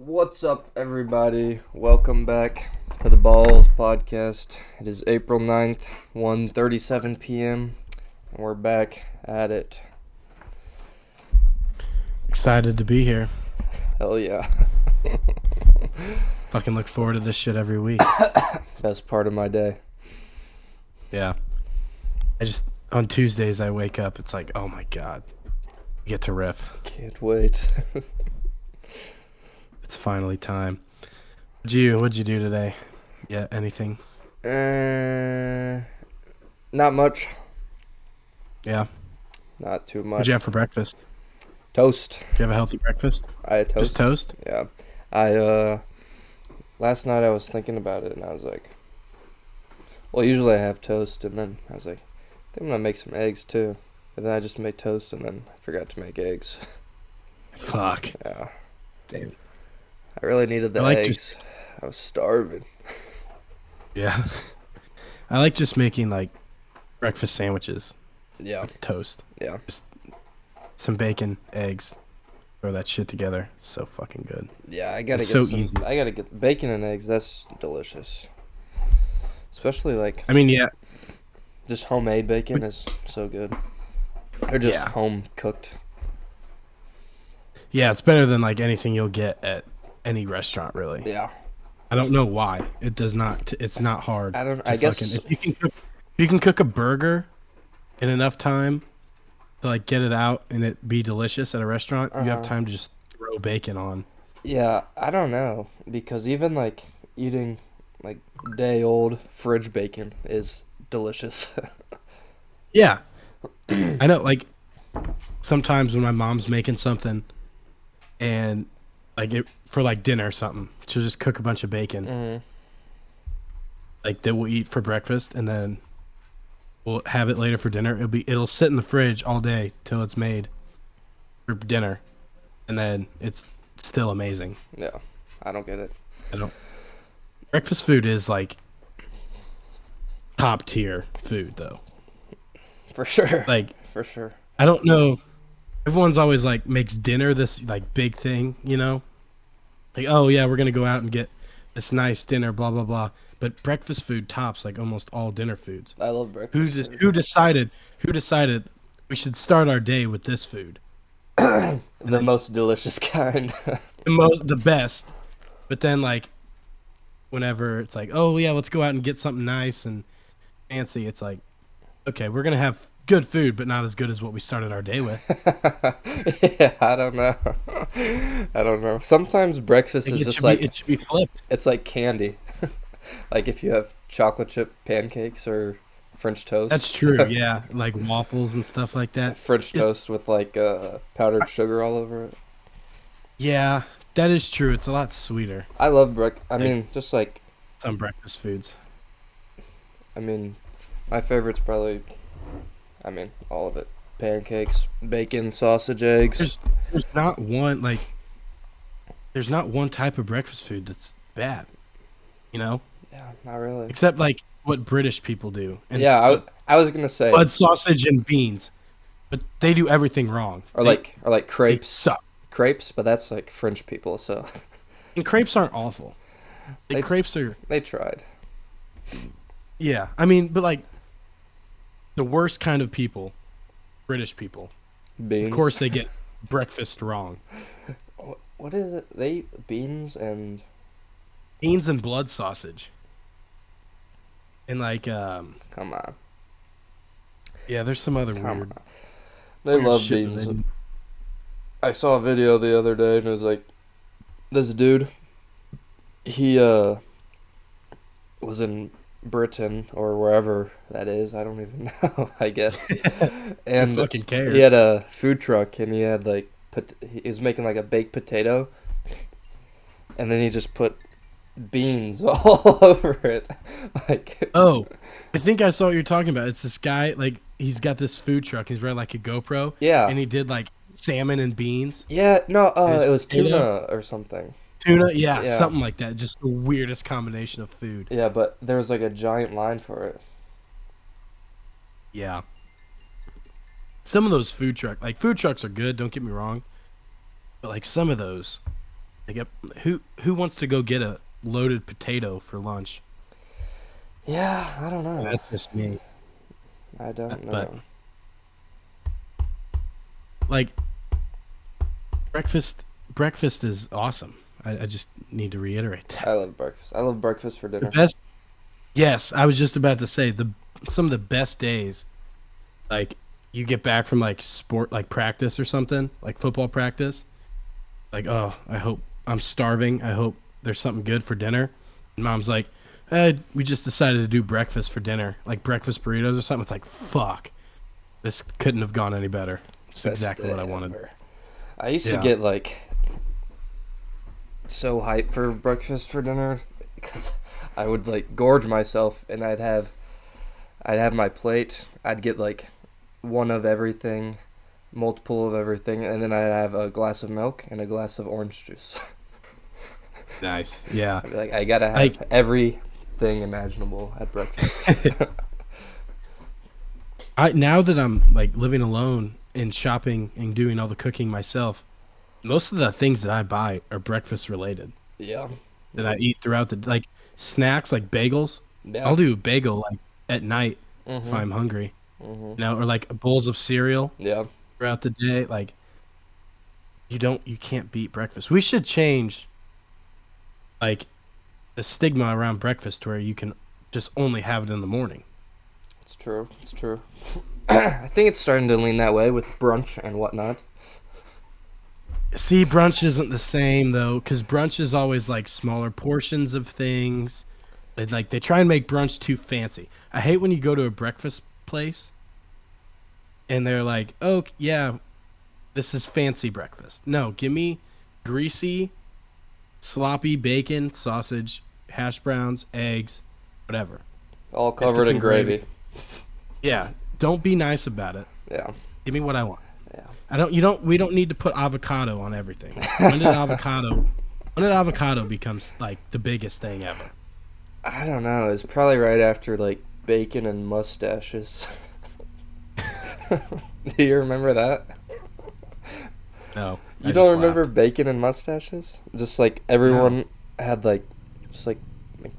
What's up, everybody? Welcome back to the Balls Podcast. It is April 9th, 1:37 p.m., and we're back at it. Excited to be here. Hell yeah. Fucking look forward to this shit every week. Best part of my day. Yeah. On Tuesdays, I wake up, it's like, oh my God. I get to riff. Can't wait. It's finally time. What'd you do today? Yeah, anything? Not much. Yeah. Not too much. What'd you have for breakfast? Toast. Did you have a healthy breakfast? I had toast. Just toast? Yeah. Last night I was thinking about it, and I was like, well, usually I have toast, and then I was like, I think I'm gonna make some eggs too. And then I just made toast, and then I forgot to make eggs. Fuck. Yeah. Damn. I really needed the eggs. I was starving. Yeah. I like just making, like, breakfast sandwiches. Yeah. Like toast. Yeah. Just some bacon, eggs. Throw that shit together. So fucking good. Yeah, I gotta It's get so some. easy. I gotta get bacon and eggs. That's delicious. Especially like I mean, yeah. just homemade bacon is so good. Or just home cooked. Yeah, it's better than, like, anything you'll get at any restaurant, really. Yeah. I don't know why. It does not. It's not hard. I guess if you can cook a burger in enough time to like get it out and it be delicious at a restaurant, you have time to just throw bacon on. Yeah, I don't know, because even like eating like day old fridge bacon is delicious. Yeah, I know. Like sometimes when my mom's making something and like it for like dinner or something, she'll just cook a bunch of bacon. Like that we'll eat for breakfast and then we'll have it later for dinner. It'll sit in the fridge all day till it's made for dinner, and then it's still amazing. Yeah, I don't get it. Breakfast food is like top tier food though. For sure. Like For sure. I don't know. Everyone's always like makes dinner this like big thing, you know? Like, oh yeah, we're gonna go out and get this nice dinner, blah blah blah. But breakfast food tops like almost all dinner foods. I love breakfast. Who decided we should start our day with this food? The most delicious kind. The best. But then like whenever it's like, oh yeah, let's go out and get something nice and fancy, it's like, okay, we're gonna have good food, but not as good as what we started our day with. Yeah, I don't know. I don't know. Sometimes breakfast is just like it should be flipped. it's like candy. Like if you have chocolate chip pancakes or French toast. That's true, yeah. Like waffles and stuff like that. French toast with like powdered sugar all over it. Yeah, that is true. It's a lot sweeter. I love I mean, just like Some breakfast foods. I mean, my favorite's probably, I mean, all of it. Pancakes, bacon, sausage, eggs. There's not one there's not one type of breakfast food that's bad. You know? Yeah, not really. Except like what British people do. And Yeah, I was gonna say. blood sausage and beans. But they do everything wrong. Or like crepes. Suck. Crepes, but that's like French people, so. And crepes aren't awful. Like, crepes are. They tried. Yeah, I mean, but like the worst kind of people, British people. Beans. Of course, they get breakfast wrong. What is it? They eat beans and Blood sausage. And like, come on. Yeah, there's some other Come weird. on. They weird love shit that beans. they do. I saw a video the other day and it was like this dude, he was in Britain or wherever that is. I don't even know, I guess. And Who fucking cares? he had a food truck and he had like he was making like a baked potato, and then he just put beans all over it. Like, Oh, I think I saw what you're talking about. It's this guy, like, he's got this food truck. He's wearing like a GoPro. yeah. And he did like salmon and beans. Yeah, no, His it was potato. tuna or something. Tuna, yeah, Yeah. something like that. Just the weirdest combination of food. Yeah, but there was like a giant line for it. Yeah. Some of those food trucks are good, don't get me wrong. But like some of those, Like, who wants to go get a loaded potato for lunch? Yeah, I don't know. That's just me. I don't But know. like breakfast is awesome. I just need to reiterate that. I love breakfast. I love breakfast for The dinner. best. Yes, I was just about to say some of the best days. Like you get back from like sport, like practice or something, like football practice. Like, oh, I hope I'm starving. I hope there's something good for dinner. And mom's like, we just decided to do breakfast for dinner, like breakfast burritos or something. It's like, fuck, this couldn't have gone any better. It's Best exactly what day I wanted. ever. I used to Yeah. get like so hyped for breakfast for dinner because I would like gorge myself and I'd have my plate. I'd get like one of everything, multiple of everything, and then I'd have a glass of milk and a glass of orange juice. Nice. Yeah. I'd be like, I gotta have Like, everything imaginable at breakfast. I now that I'm like living alone and shopping and doing all the cooking myself, most of the things that I buy are breakfast related Yeah. that I eat throughout the like snacks like bagels. Yeah. I'll do a bagel like at night if Mhm. I'm hungry, Mhm. or like bowls of cereal Yeah. throughout the day. Like you can't beat breakfast. We should change like the stigma around breakfast to where you can just only have it in the morning. It's true. It's true. I think it's starting to lean that way with brunch and whatnot. See, brunch isn't the same though, because brunch is always like smaller portions of things. And like they try and make brunch too fancy. I hate when you go to a breakfast place and they're like, "Oh yeah, this is fancy breakfast." No, give me greasy, sloppy bacon, sausage, hash browns, eggs, whatever. All Biscuits covered in and gravy. gravy. Yeah, don't be nice about it. Yeah. Give me what I want. Yeah. I don't. You don't. We don't need to put avocado on everything. When did avocado? When did avocado becomes like the biggest thing ever? I don't know. It's probably right after like bacon and mustaches. Do you remember that? No, You I don't just remember laughed. bacon and mustaches? Just like No. everyone had like just like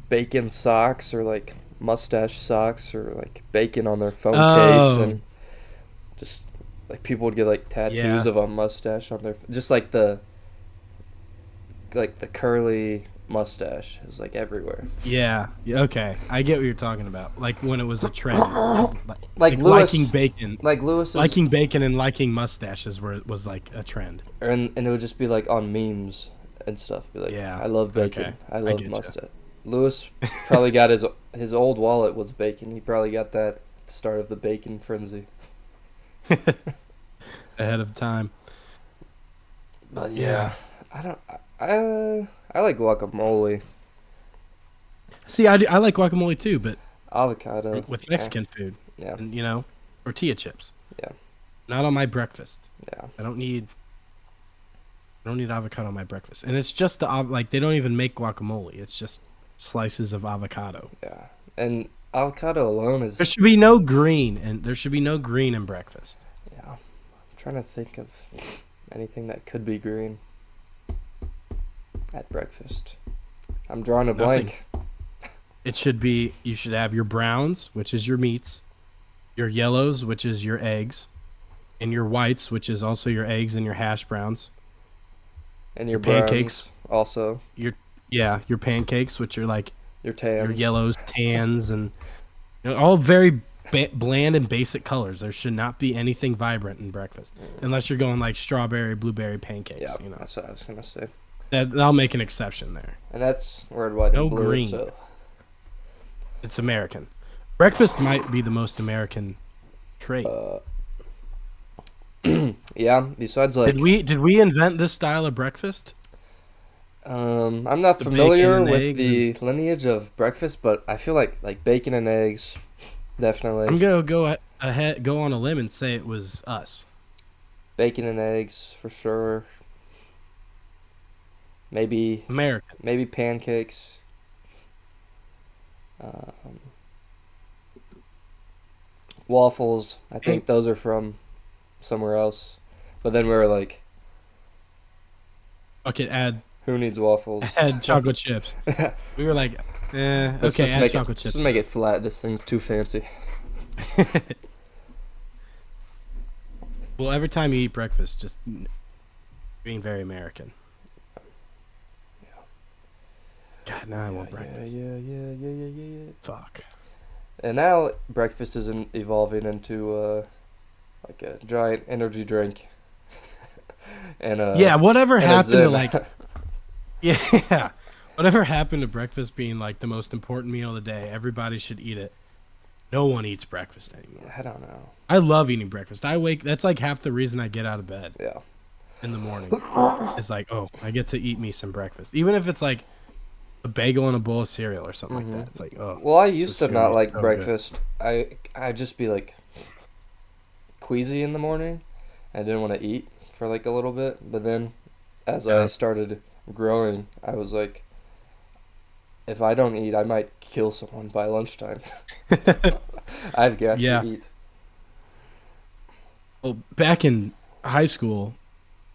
bacon socks or like mustache socks or like bacon on their phone case Oh, and just like people would get like tattoos yeah, of a mustache on their just like the curly mustache. It was like everywhere. yeah. Yeah, okay, I get what you're talking about. Like when it was a trend, like, Like like liking Lewis bacon, like Lewis's liking bacon, and liking mustaches was like a trend. and it would just be like on memes and stuff. Be like, Yeah. I love Okay, bacon. I I love get you. mustache. Lewis probably got his old wallet was bacon. He probably got that at the start of the bacon frenzy. Ahead of time. But Yeah. yeah, I don't. I like guacamole, See, I like guacamole too, but avocado. with Yeah, Mexican food yeah, and tortilla chips. yeah, Not on my breakfast. yeah, I don't need avocado on my breakfast. And it's just like they don't even make guacamole. It's just slices of avocado. yeah. And avocado alone There is. should be no green, and there should be no green in breakfast. Yeah, I'm trying to think of anything that could be green at breakfast. I'm drawing a Nothing. blank. It should be you should have your browns, which is your meats, your yellows, which is your eggs, and your whites, which is also your eggs and your hash browns. And Your your pancakes, browns also. your pancakes, which are like Your your tans. yellows, tans, and all very bland and basic colors. There should not be anything vibrant in breakfast, unless you're going like strawberry, blueberry pancakes. Yeah, that's what I was gonna say. That I'll make an exception there. And that's red, white, No and blue. green. So It's American. Breakfast might be the most American trait. yeah. Besides, like, Did we invent this style of breakfast? I'm not The bacon familiar and with eggs the lineage of breakfast, but I feel like bacon and eggs, I'm definitely gonna go on a limb and say it was us. bacon and eggs for sure. Maybe American. maybe pancakes. Um, waffles. I think those are from somewhere else. But then we were like, Okay, add Who needs waffles? Add chocolate chips. We were like, Let's okay, just add make chocolate it, chips. just make it flat. This thing's too fancy. Well, every time you eat breakfast, just being very American. God, now I want breakfast. Yeah. Fuck. And now breakfast is evolving into like a giant energy drink. And Yeah, whatever and a happened to Zen. like, yeah, whatever happened to breakfast being like the most important meal of the day? Everybody should eat it. No one eats breakfast anymore. I don't know. I love eating breakfast. That's like half the reason I get out of bed Yeah. in the morning. It's like, oh, I get to eat me some breakfast, even if it's like a bagel and a bowl of cereal or something like that. It's like, oh. Well, I this used to cereal not is like so good. breakfast. I'd just be like queasy in the morning. I didn't want to eat for like a little bit, but then as I Yeah. started growing, I was like, if I don't eat, I might kill someone by lunchtime. I've got Yeah. to eat. Well, back in high school,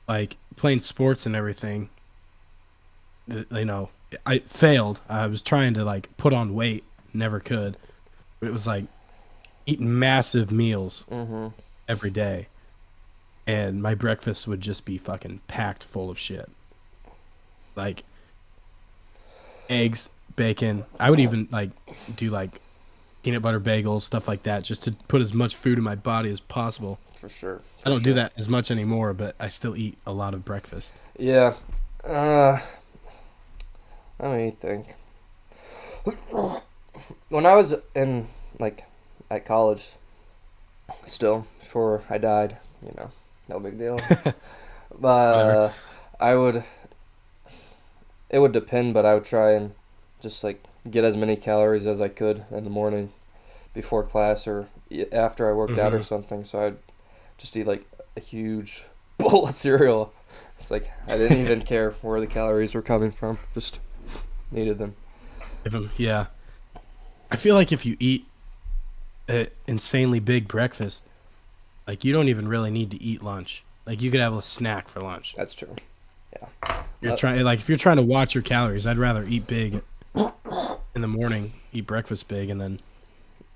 like playing sports and everything, you know, I failed. I was trying to like put on weight, never could. But it was like eating massive meals Mm-hmm. every day, and my breakfast would just be fucking packed full of shit, like eggs, bacon. I would even like do like peanut butter bagels, stuff like that, just to put as much food in my body as possible. For sure. I don't do that as much anymore, but I still eat a lot of breakfast. Yeah. Let me think. When I was in like at college, still before I died, no big deal. But I would. It would depend, but I would try and just like get as many calories as I could in the morning before class or after I worked out or something. So I'd just eat like a huge bowl of cereal. It's like I didn't even care where the calories were coming from. Just needed them. Yeah. I feel like if you eat an insanely big breakfast, like you don't even really need to eat lunch. Like you could have a snack for lunch. That's true. You're trying like if you're trying to watch your calories, I'd rather eat big in the morning, eat breakfast big, and then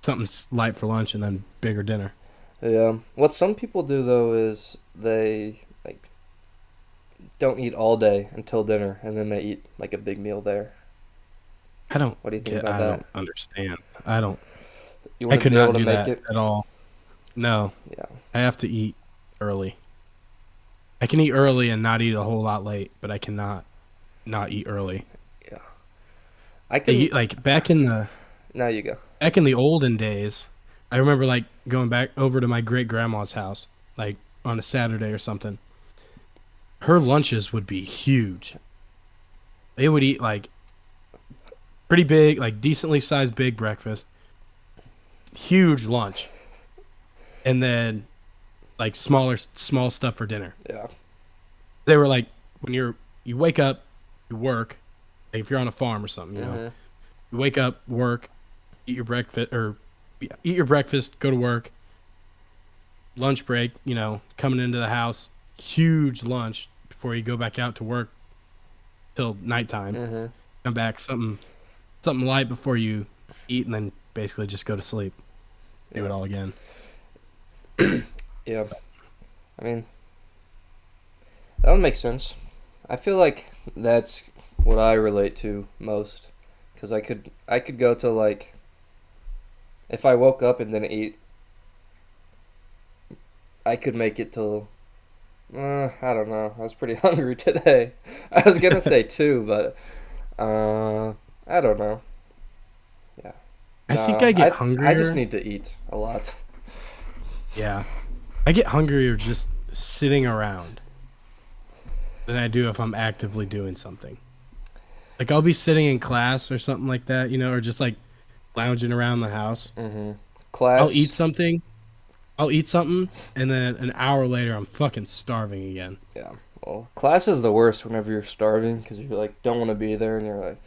something light for lunch, and then bigger dinner. Yeah. What some people do though is they like don't eat all day until dinner, and then they eat like a big meal there. What do you think about I that? don't understand. I don't. You I want to could be able not to do make that it? at all. No, Yeah. I have to eat early. I can eat early and not eat a whole lot late, but I cannot not eat early. Yeah. I can. Like back in Now you go. the olden days, I remember like going back over to my great grandma's house, like on a Saturday or something. Her lunches would be huge. They would eat like pretty big, like decently sized big breakfast, huge lunch, and then like small stuff for dinner. Yeah. They were like when you wake up, you work, like if you're on a farm or something, you know. You wake up, work, eat your breakfast, go to work. Lunch break, coming into the house, huge lunch before you go back out to work till nighttime. Come back, something light before you eat, and then basically just go to sleep. Do it all again. Yeah. I mean, that would make sense. I feel like that's what I relate to most, because I could go to like, if I woke up and didn't eat, I could make it till, I don't know. I was pretty hungry today. I was gonna say 2, but I don't know. Yeah. I think I get hungrier. I just need to eat a lot. Yeah. I get hungrier just sitting around than I do if I'm actively doing something. Like I'll be sitting in class or something like that, or just like lounging around the house. Class. I'll eat something, and then an hour later I'm fucking starving again. Yeah. Well, class is the worst whenever you're starving because you like don't want to be there and you're like.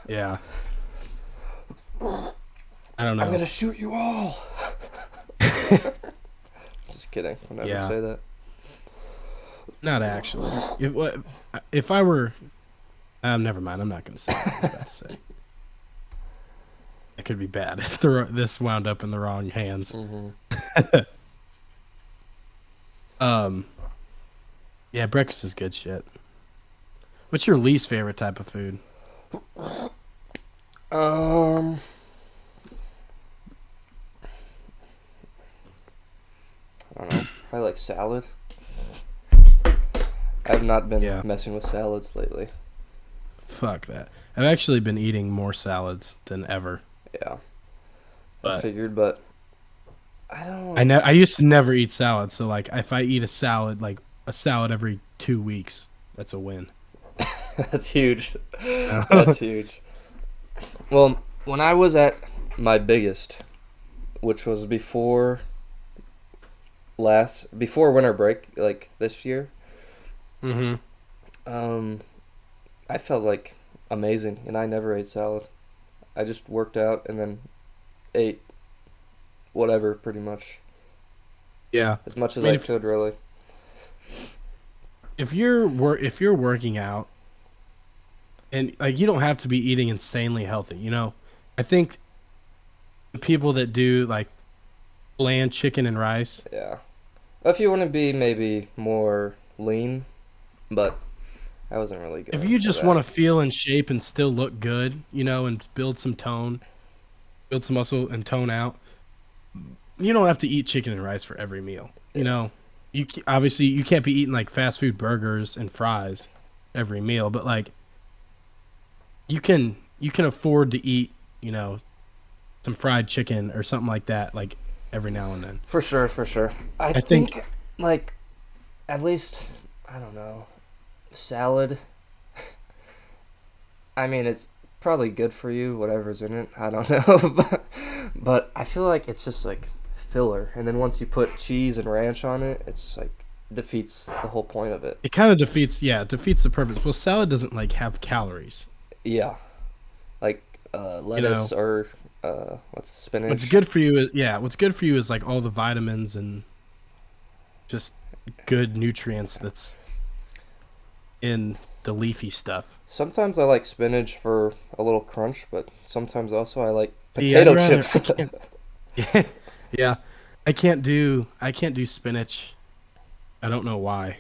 Yeah. I don't know. I'm gonna shoot you all. Just kidding. I'll never say that. Not actually. If I were, never mind. I'm not going to say what I was about to say. It could be bad if this wound up in the wrong hands. Um, yeah, breakfast is good shit. What's your least favorite type of food? Um, I don't know. I like salad. I've not been messing with salads lately. Fuck that. I've actually been eating more salads than ever. Yeah. I figured, but I don't. I used to never eat salad, so like if I eat a salad, like a salad every 2 weeks, that's a win. That's huge. That's huge. Well, when I was at my biggest, which was before winter break, like this year, I felt like amazing, and I never ate salad. I just worked out and then ate whatever, pretty much. Yeah, as much as I could, really. If you're working out, and like you don't have to be eating insanely healthy, you know. I think the people that do like bland chicken and rice. Yeah, if you want to be maybe more lean, but I wasn't really good. If you just want to feel in shape and still look good, you know, and build some muscle and tone out, you don't have to eat chicken and rice for every meal. You know, obviously you can't be eating like fast food burgers and fries every meal, but like you can afford to eat, you know, some fried chicken or something like that, like every now and then. For sure. I think like at least, I don't know, salad. I mean, it's probably good for you, whatever's in it. I don't know, but I feel like it's just like filler. And then once you put cheese and ranch on it, it's like defeats the whole point of it. It kind of defeats the purpose. Well, salad doesn't like have calories. Yeah, like lettuce, you know, or what's spinach. What's good for you is like all the vitamins and just good nutrients that's in the leafy stuff. Sometimes I like spinach for a little crunch, but sometimes also I like potato chips. Yeah, I can't do spinach. I don't know why.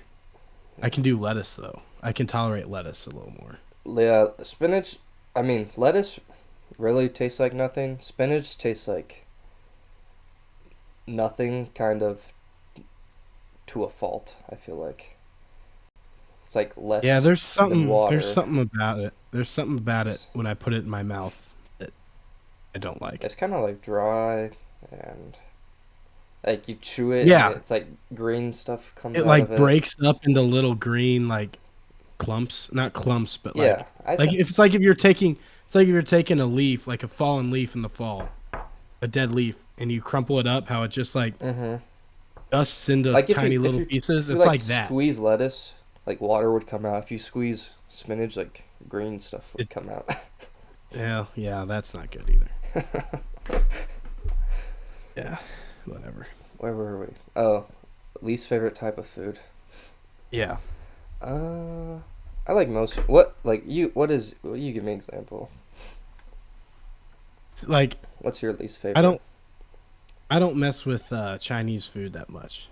I can do lettuce though. I can tolerate lettuce a little more. Yeah, spinach. I mean, lettuce really tastes like nothing. Spinach tastes like nothing, kind of, to a fault. I feel like it's like less. Yeah, there's something. Than water. There's something about it. There's something about it when I put it in my mouth that I don't like. It's kind of like dry and like you chew it. Yeah, and it's like green stuff comes. It out like of it. breaks up into little green like clumps, not clumps, but like yeah. It's like if you're taking a leaf, like a fallen leaf in the fall, a dead leaf, and you crumple it up, how it just like dusts into like tiny little pieces. It's like that. Squeeze lettuce, like water would come out. If you squeeze spinach, like green stuff would come out. Yeah, that's not good either. Yeah, whatever. Where were we? Oh, least favorite type of food. Yeah. I like most. What you give me an example? Like, what's your least favorite? I don't mess with Chinese food that much.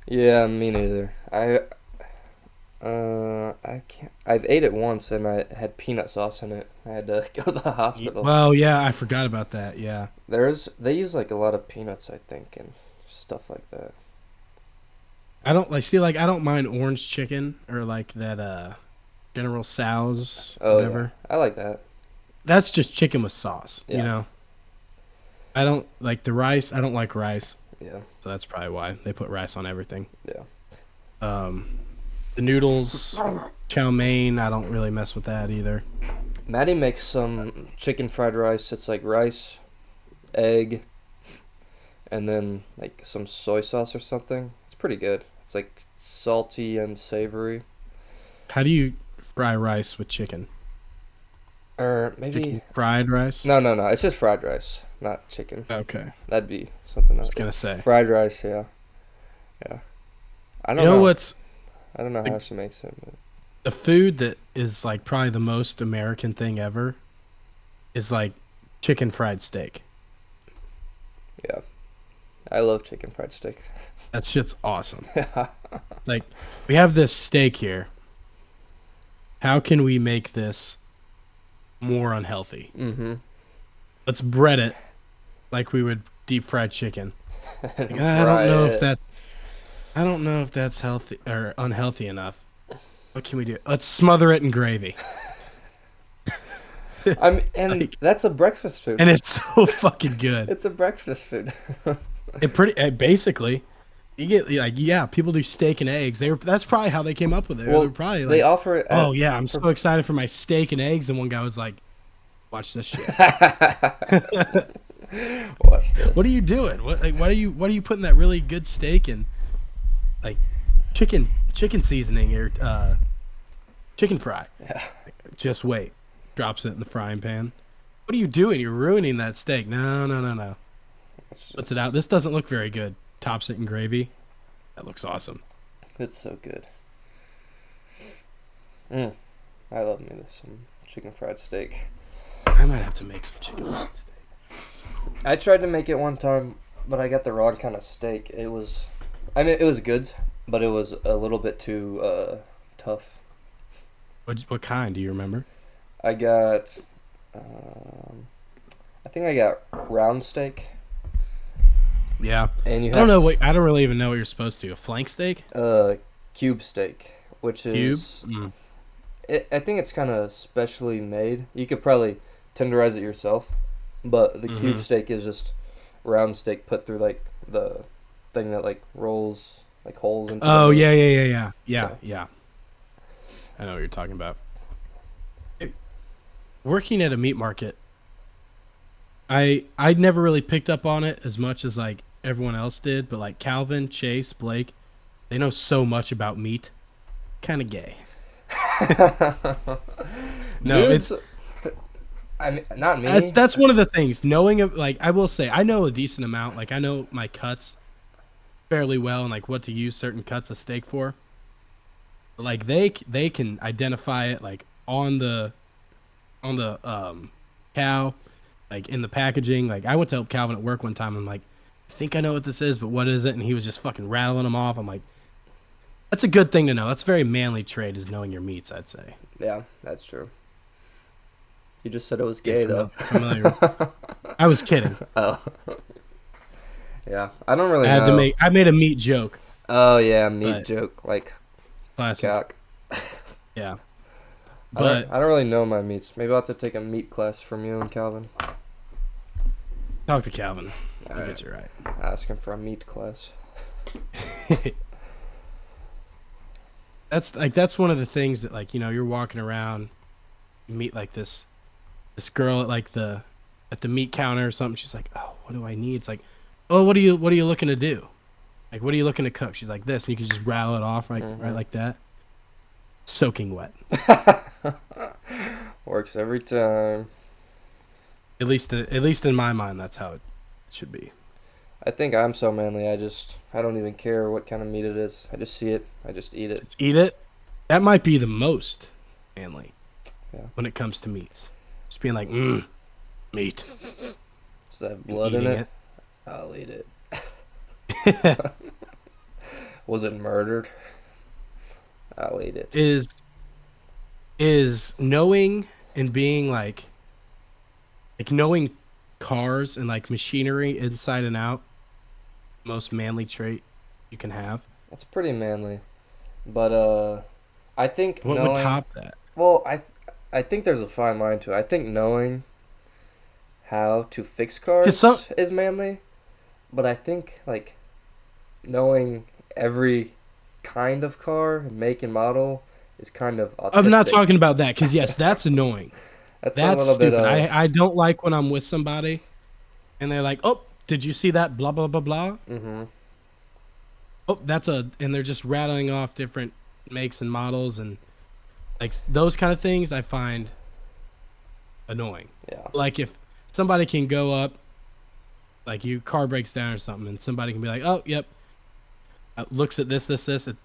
Yeah, me neither. I can't. I've ate it once and I had peanut sauce in it. I had to go to the hospital. Well, yeah, I forgot about that. Yeah. They use like a lot of peanuts, I think, and stuff like that. I don't mind orange chicken or like that General Tso's whatever. Yeah. I like that. That's just chicken with sauce, you know. I don't like the rice. I don't like rice. Yeah. So that's probably why they put rice on everything. Yeah. The noodles, chow mein, I don't really mess with that either. Maddie makes some chicken fried rice. It's like rice, egg, and then like some soy sauce or something. It's pretty good. It's like salty and savory. How do you fry rice with chicken? Or maybe chicken fried rice? No. It's just fried rice, not chicken. Okay. That'd be something else. I was gonna say fried rice. Yeah. I don't know. You know what's I don't know The, how she makes it. But... the food that is like probably the most American thing ever is like chicken fried steak. Yeah, I love chicken fried steak. That shit's awesome. Like, we have this steak here. How can we make this more unhealthy? Mm-hmm. Let's bread it like we would deep fried chicken. Like, Fry I don't know if that's healthy or unhealthy enough. What can we do? Let's smother it in gravy. And Like, that's a breakfast food. and it's so fucking good. It's a breakfast food. Basically, you get like, yeah, people do steak and eggs. That's probably how they came up with it. Well, They're probably like, they offer it. oh yeah, I'm so excited for my steak and eggs, and one guy was like, watch this shit. Watch this. What are you doing? What are you putting that really good steak in? Like chicken seasoning or chicken fry. Yeah. Just wait. Drops it in the frying pan. What are you doing? You're ruining that steak. No. Puts it out. This doesn't look very good. Tops it in gravy. That looks awesome. It's so good. I love me some chicken fried steak. I might have to make some chicken fried steak. I tried to make it one time, but I got the wrong kind of steak. It was good, but it was a little bit too tough. What kind? Do you remember? I got, I think I got round steak. Yeah. And you I don't know. I don't really even know what you're supposed to. A flank steak? Cube steak, which is I think it's kind of specially made. You could probably tenderize it yourself, but the cube steak is just round steak put through like the thing that like rolls like holes into. Oh yeah. I know what you're talking about. Working at a meat market, I never really picked up on it as much as like everyone else did, but like Calvin, Chase, Blake, they know so much about meat. Kind of gay. No, Dudes, I mean, not me. That's one of the things. Knowing like, I will say I know a decent amount. Like, I know my cuts fairly well and like what to use certain cuts of steak for. Like they can identify it like on the cow, like in the packaging. Like, I went to help Calvin at work one time. I'm like, I think I know what this is, but what is it? And he was just fucking rattling them off. I'm like, that's a good thing to know. That's a very manly trait, is knowing your meats, I'd say. Yeah, that's true. You just said it was gay, though. Familiar. I was kidding. Oh. Yeah, I don't really know. I made a meat joke. Oh, yeah, meat joke. Like, classic. cock. Yeah. But I don't really know my meats. Maybe I'll have to take a meat class from you and Calvin. Talk to Calvin. I'll get you right. Ask him for a meat class. That's one of the things that, like, you know, you're walking around, you meet like this girl at like the meat counter or something. She's like, oh, what do I need? It's like, oh, what are you looking to do? Like, what are you looking to cook? She's like, this, and you can just rattle it off right like that. Soaking wet. Works every time. At least in my mind, that's how it should be. I think I'm so manly. I don't even care what kind of meat it is. I just see it. I just eat it. Just eat it. That might be the most manly. Yeah. When it comes to meats, just being like, meat. Does that have blood in it? I'll eat it. Was it murdered? I'll eat it. Is knowing and being like knowing cars and like machinery inside and out most manly trait you can have? It's pretty manly, but I think what would top that? Well, I think there's a fine line to it. I think knowing how to fix cars is manly, but I think like knowing every kind of car, make and model is kind of autistic. I'm not talking about that, because yes, that's annoying. That's a little stupid. bit. I don't like when I'm with somebody and they're like, "Oh, did you see that? Blah blah blah blah." Mm-hmm. Oh, and they're just rattling off different makes and models, and like those kind of things I find annoying. Yeah. Like if somebody can go up, like your car breaks down or something, and somebody can be like, "Oh, yep, looks at this,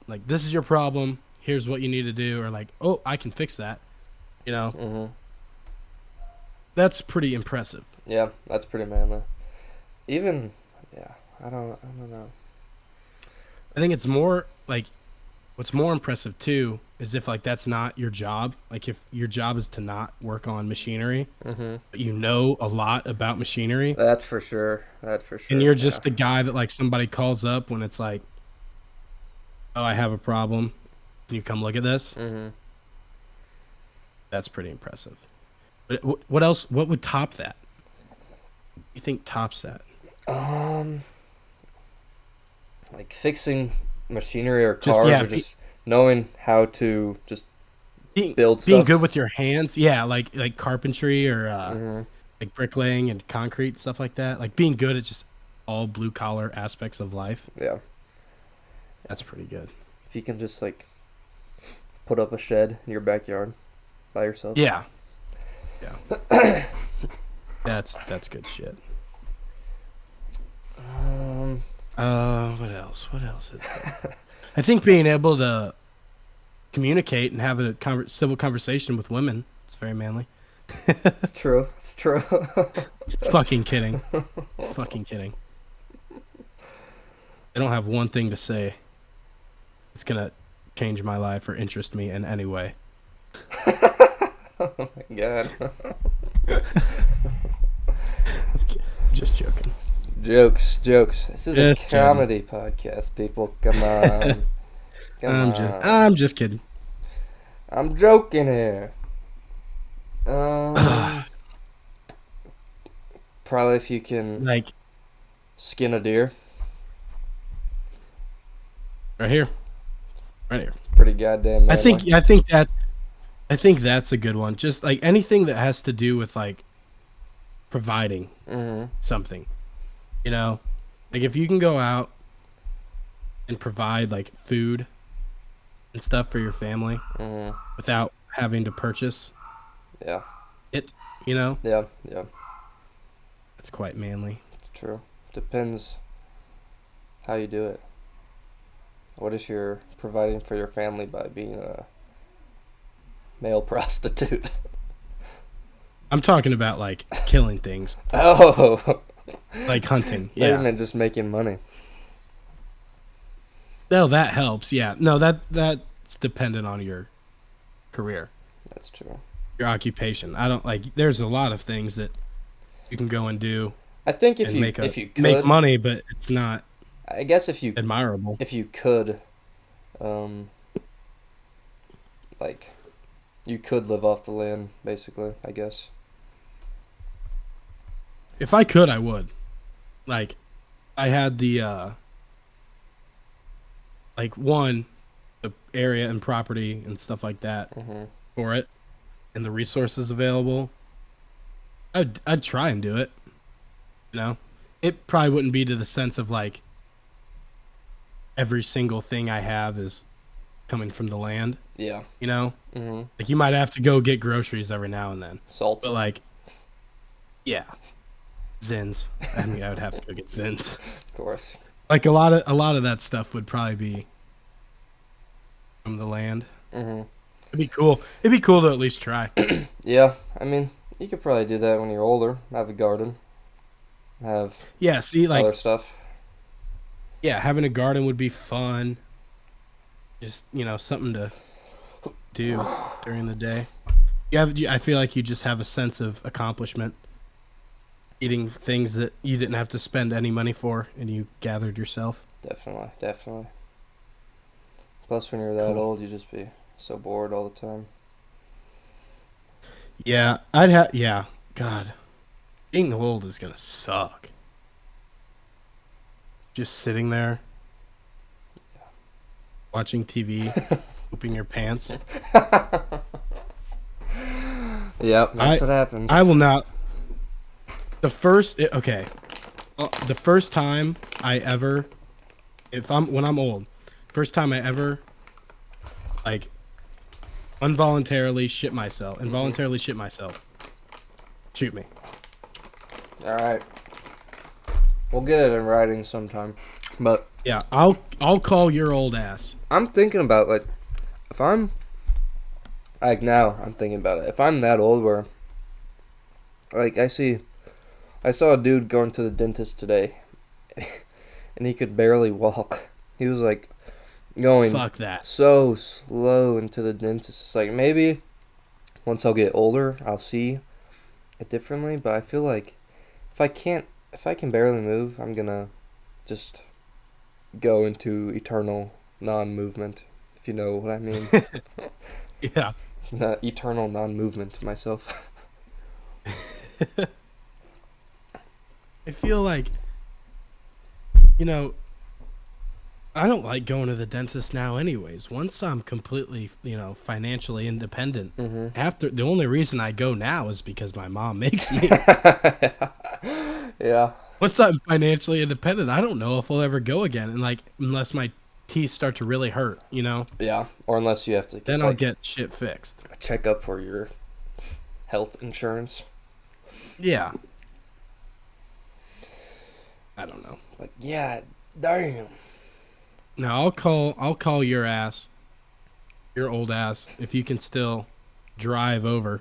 like this is your problem. Here's what you need to do, or like, oh, I can fix that. You know, that's pretty impressive. Yeah, that's pretty manly. Even, yeah, I don't know. I think it's more like, what's more impressive too is if like that's not your job. Like if your job is to not work on machinery, but you know a lot about machinery, That's for sure. That's for sure. and you're just the guy that like somebody calls up when it's like, oh, I have a problem. Can you come look at this? That's pretty impressive. But what else? What would top that? You think tops that? Like fixing machinery or Just, cars, yeah, or just knowing how to just being build stuff. being good with your hands, yeah, like carpentry or like bricklaying and concrete stuff like that. Like being good at just all blue collar aspects of life. Yeah, That's pretty good. if you can just like put up a shed in your backyard by yourself. Yeah, yeah. That's good shit. What else? What else is there? I think being able to communicate and have a civil conversation with women, it's very manly. It's true. It's true. Fucking kidding. Fucking kidding. They don't have one thing to say. It's gonna change my life or interest me in any way. Oh my god. Just joking. Jokes. This is Just a comedy podcast, people. Come on. I'm just kidding. I'm joking here. Probably if you can Like skin a deer. right here. Right here. It's pretty goddamn manly. I think that's a good one. Just like anything that has to do with like providing something. You know? Like if you can go out and provide like food and stuff for your family without having to purchase Yeah. it, you know? Yeah. It's quite manly. It's true. Depends how you do it. What if you're providing for your family by being a male prostitute? I'm talking about like killing things, Oh. like hunting. Yeah. Yeah. Than just making money. No, that helps. Yeah. No, that's dependent on your career, That's true. your occupation. I don't like. There's a lot of things that you can go and do I think if and you make could, money, but it's not I guess if you admirable. could, like, you could live off the land, basically, I guess. If I could, I would. Like, I had the like the area and property and stuff like that for it, and the resources available. I'd try and do it. You know, it probably wouldn't be to the sense of like every single thing I have is coming from the land. Yeah. You know, like you might have to go get groceries every now and then. Salt. But like, yeah, Zins. I mean, I would have to go get Zins. Of course. Like a lot of that stuff would probably be from the land. It'd be cool. It'd be cool to at least try. Yeah, I mean, you could probably do that when you're older. Have a garden. Have Yeah. See, like, other stuff. yeah, having a garden would be fun. Just, you know, something to do during the day. I feel like you just have a sense of accomplishment. Eating things that you didn't have to spend any money for and you gathered yourself. Definitely. Plus, when you're that old, you just be so bored all the time. Yeah, yeah, God. Being old is gonna suck. Just sitting there, watching TV, pooping your pants. Yep, that's what happens. I will not. The first time I ever, when I'm old, first time I ever, like, involuntarily shit myself, shoot me. All right. We'll get it in writing sometime. But Yeah, I'll call your old ass. I'm thinking about, like, if I'm, like, now I'm thinking about it. If I'm that old where, like, I saw a dude going to the dentist today, and he could barely walk. He was, like, going Fuck that. so slow into the dentist. It's like, maybe once I'll get older, I'll see it differently. But I feel like if I can barely move, I'm gonna just go into eternal non-movement, if you know what I mean. Yeah. Eternal non-movement to myself. I feel like, you know, I don't like going to the dentist now anyways. Once I'm completely, financially independent, after the only reason I go now is because my mom makes me. Yeah. Once I'm financially independent, I don't know if I'll ever go again, and like unless my teeth start to really hurt, Yeah. Or unless you have to get, then I'll like, get shit fixed. a checkup for your health insurance. Yeah. I don't know. Like, yeah, damn. Now I'll call your ass, your old ass, if you can still drive over.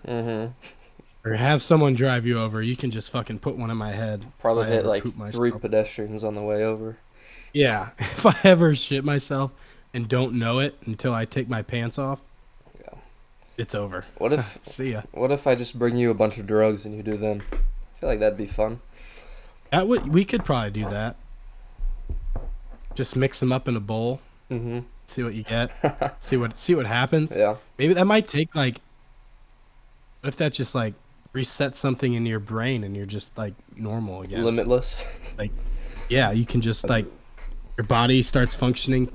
Or have someone drive you over. You can just fucking put one in my head. Probably if I hit ever like poop 3 myself. pedestrians on the way over. Yeah, if I ever shit myself and don't know it until I take my pants off, Yeah. it's over. What if See ya. What if I just bring you a bunch of drugs and you do them? I feel like that'd be fun. We could probably do that. Just mix them up in a bowl. See what you get. see what happens. Yeah. Maybe that might take like. What if that just like resets something in your brain and you're just like normal again? Limitless. Like, yeah, you can just like your body starts functioning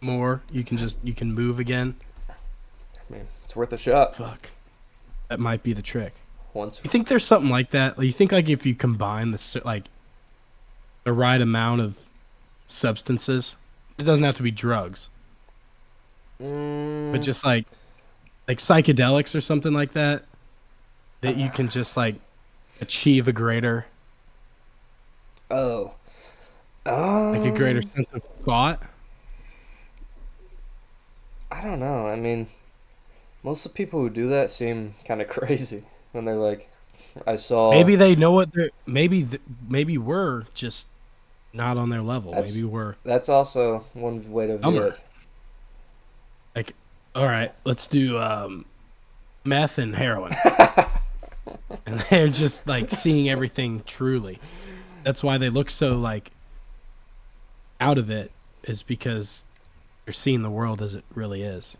more. You can move again. Man, it's worth a shot. Fuck, that might be the trick. Once. You think there's something like that? Like, you think like if you combine the right amount of substances, it doesn't have to be drugs, but just like psychedelics or something like that, that you can just like achieve a greater Oh. like a greater sense of thought. I don't know. I mean, most of the people who do that seem kind of crazy when they're like, I saw. Maybe they know what they're. Maybe we're just not on their level. Maybe we're That's also one way to view it. like, all right, let's do meth and heroin, and they're just like seeing everything truly. That's why they look so like out of it, is because they're seeing the world as it really is.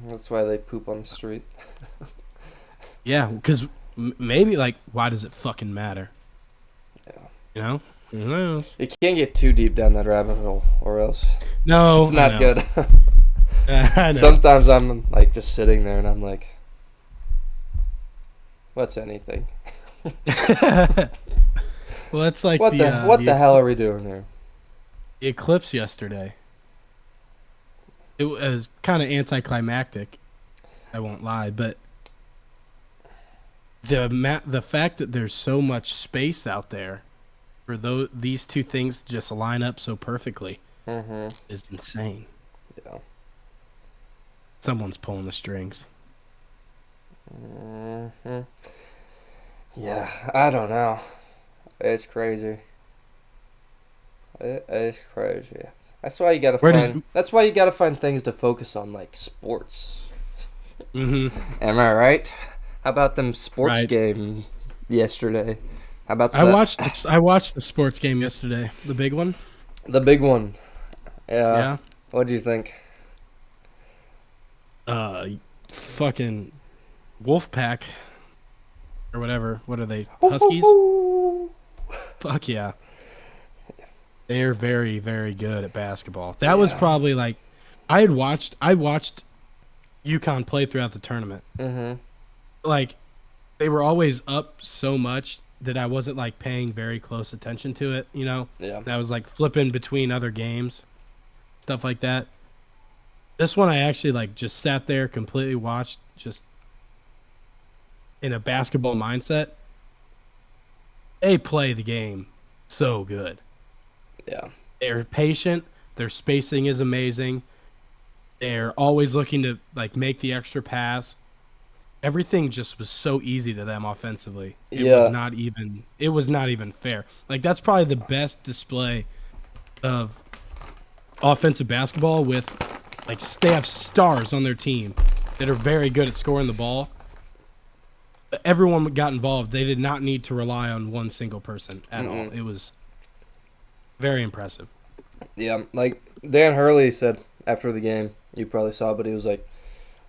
That's why they poop on the street. Yeah, because maybe like, why does it fucking matter? Yeah. Who knows? You can't get too deep down that rabbit hole, or else No, it's not good. I know. Sometimes I'm like just sitting there and I'm like, what's anything? Well, that's like What the hell are we doing here? the eclipse yesterday. It was kind of anticlimactic. I won't lie, but the fact that there's so much space out there for these two things to just line up so perfectly is insane. Yeah. Someone's pulling the strings. Yeah, I don't know. It's crazy. It's crazy. That's why you gotta That's why you gotta find things to focus on, like sports. Am I right? How about them sports game yesterday? How about that? I watched the sports game yesterday. The big one. The big one. Yeah. What do you think? Fucking Wolfpack or whatever. What are they? Huskies? Fuck yeah. They're very, very good at basketball. That was probably like I watched UConn play throughout the tournament. Like, they were always up so much that I wasn't like paying very close attention to it, Yeah. And I was like flipping between other games, stuff like that. This one I actually like just sat there, completely watched, just in a basketball mindset. They play the game so good. Yeah. They're patient. Their spacing is amazing. They're always looking to like make the extra pass. Everything just was so easy to them offensively. Yeah. It was not even fair. Like that's probably the best display of offensive basketball with like they have stars on their team that are very good at scoring the ball. But everyone got involved. They did not need to rely on one single person at all. It was very impressive. Yeah, like Dan Hurley said after the game, you probably saw, but he was like,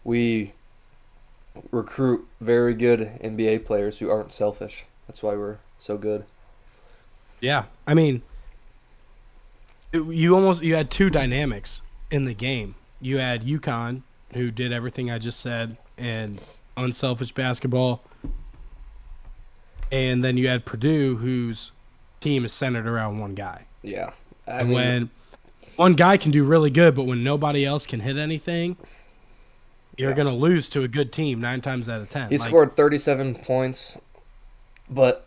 we recruit very good NBA players who aren't selfish. That's why we're so good. Yeah, I mean, you had two dynamics in the game. You had UConn, who did everything I just said, and unselfish basketball, and then you had Purdue, whose team is centered around one guy. Yeah. And when one guy can do really good, but when nobody else can hit anything, you're going to lose to a good team 9 times out of 10. He scored 37 points, but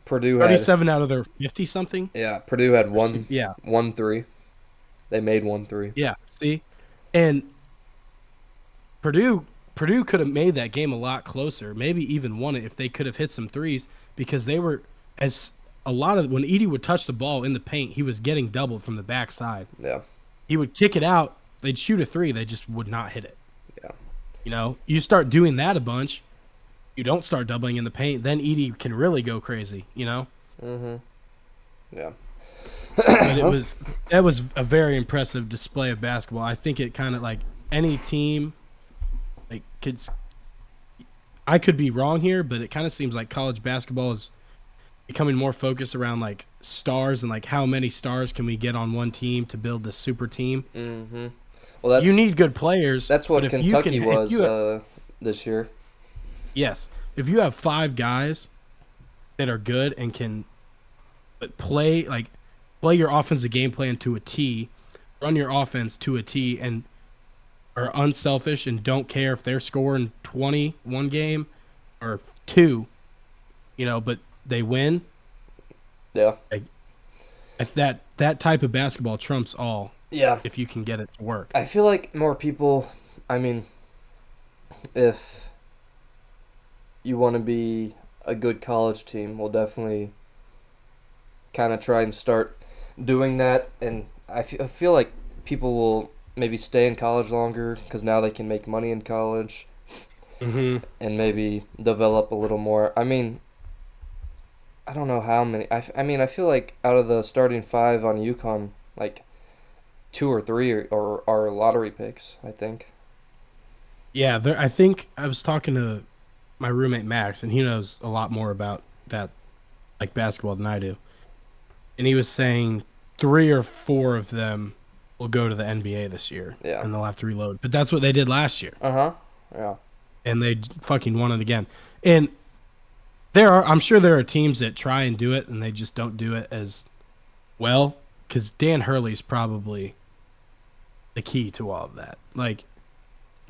Purdue 37 out of their 50-something? Yeah, Purdue had one 3. They made 1 3. Yeah, see? And Purdue could have made that game a lot closer, maybe even won it if they could have hit some threes, because they were when Edey would touch the ball in the paint, he was getting doubled from the backside. Yeah. He would kick it out, they'd shoot a three, they just would not hit it. Yeah. You know, you start doing that a bunch, you don't start doubling in the paint, then Edey can really go crazy, you know? Yeah. But that was a very impressive display of basketball. I think it kind of like any team like I could be wrong here, but it kind of seems like college basketball is becoming more focused around like stars and like how many stars can we get on one team to build this super team. Well, you need good players. That's what Kentucky was this year. Yes, if you have 5 guys that are good and can play your offensive game plan to a T, run your offense to a T, and are unselfish and don't care if they're scoring 20 one game or 2, you know, but they win. Yeah. Like, that type of basketball trumps all. Yeah. If you can get it to work. I feel like more people, I mean, if you want to be a good college team, will definitely kind of try and start doing that. And I feel like people will maybe stay in college longer because now they can make money in college and maybe develop a little more. I mean, I don't know how many. I feel like out of the starting 5 on UConn, like 2 or 3 are lottery picks, I think. Yeah, I think I was talking to my roommate Max, and he knows a lot more about that, like basketball, than I do. And he was saying 3 or 4 of them will go to the NBA this year. Yeah. And they'll have to reload. But that's what they did last year. Yeah. And they fucking won it again. And I'm sure there are teams that try and do it, and they just don't do it as well. Because Dan Hurley's probably the key to all of that. Like,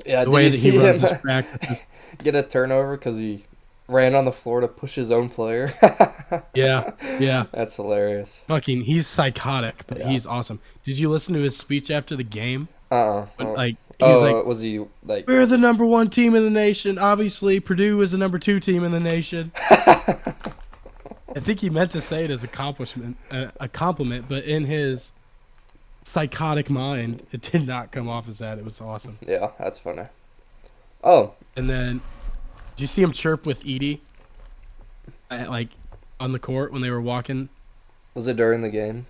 yeah, the way that he runs his practices. Get a turnover because he ran on the floor to push his own player. Yeah. That's hilarious. Fucking, he's psychotic, but he's awesome. Did you listen to his speech after the game? Like, he was like, was he like, we're the number 1 team in the nation. Obviously, Purdue is the number 2 team in the nation. I think he meant to say it as a compliment, but in his psychotic mind, it did not come off as that. It was awesome. Yeah, that's funny. Oh. And then, did you see him chirp with Edey? Like, on the court when they were walking? Was it during the game?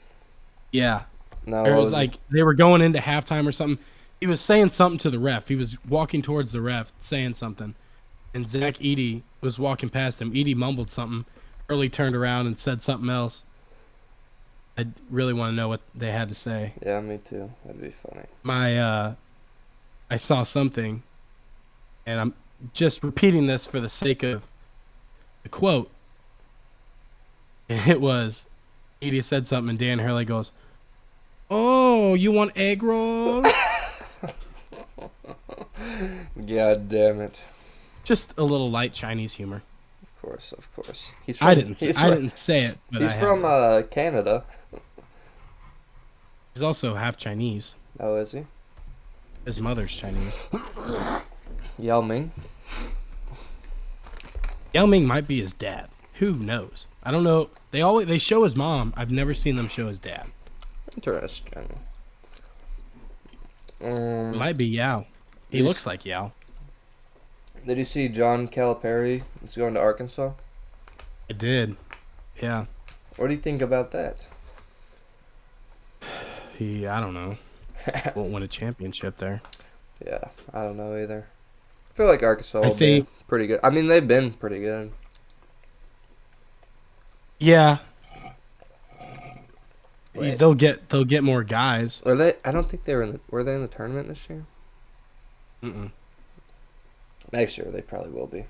Yeah. No. It was like they were going into halftime or something. He was saying something to the ref. He was walking towards the ref saying something. And Zach Edey was walking past him. Edey mumbled something. Early turned around and said something else. I really want to know what they had to say. Yeah, me too. That'd be funny. I saw something, and I'm just repeating this for the sake of the quote. And it was, Edey said something, and Dan Hurley goes, "Oh, you want egg rolls?" God damn it. Just a little light Chinese humor. Of course. I didn't say it, but he's from Canada. He's also half Chinese. Oh, is he? His mother's Chinese. Yao Ming? Yao Ming might be his dad. Who knows? I don't know. They show his mom. I've never seen them show his dad. Interesting. It might be Yao. He looks like Yao. Did you see John Calipari is going to Arkansas? I did. Yeah. What do you think about that? I don't know. Won't win a championship there. Yeah, I don't know either. I feel like Arkansas will be pretty good. I mean, they've been pretty good. Yeah. Wait. They'll get more guys. Are they? I don't think they were they in the tournament this year? Mm-mm. Next year they probably will be.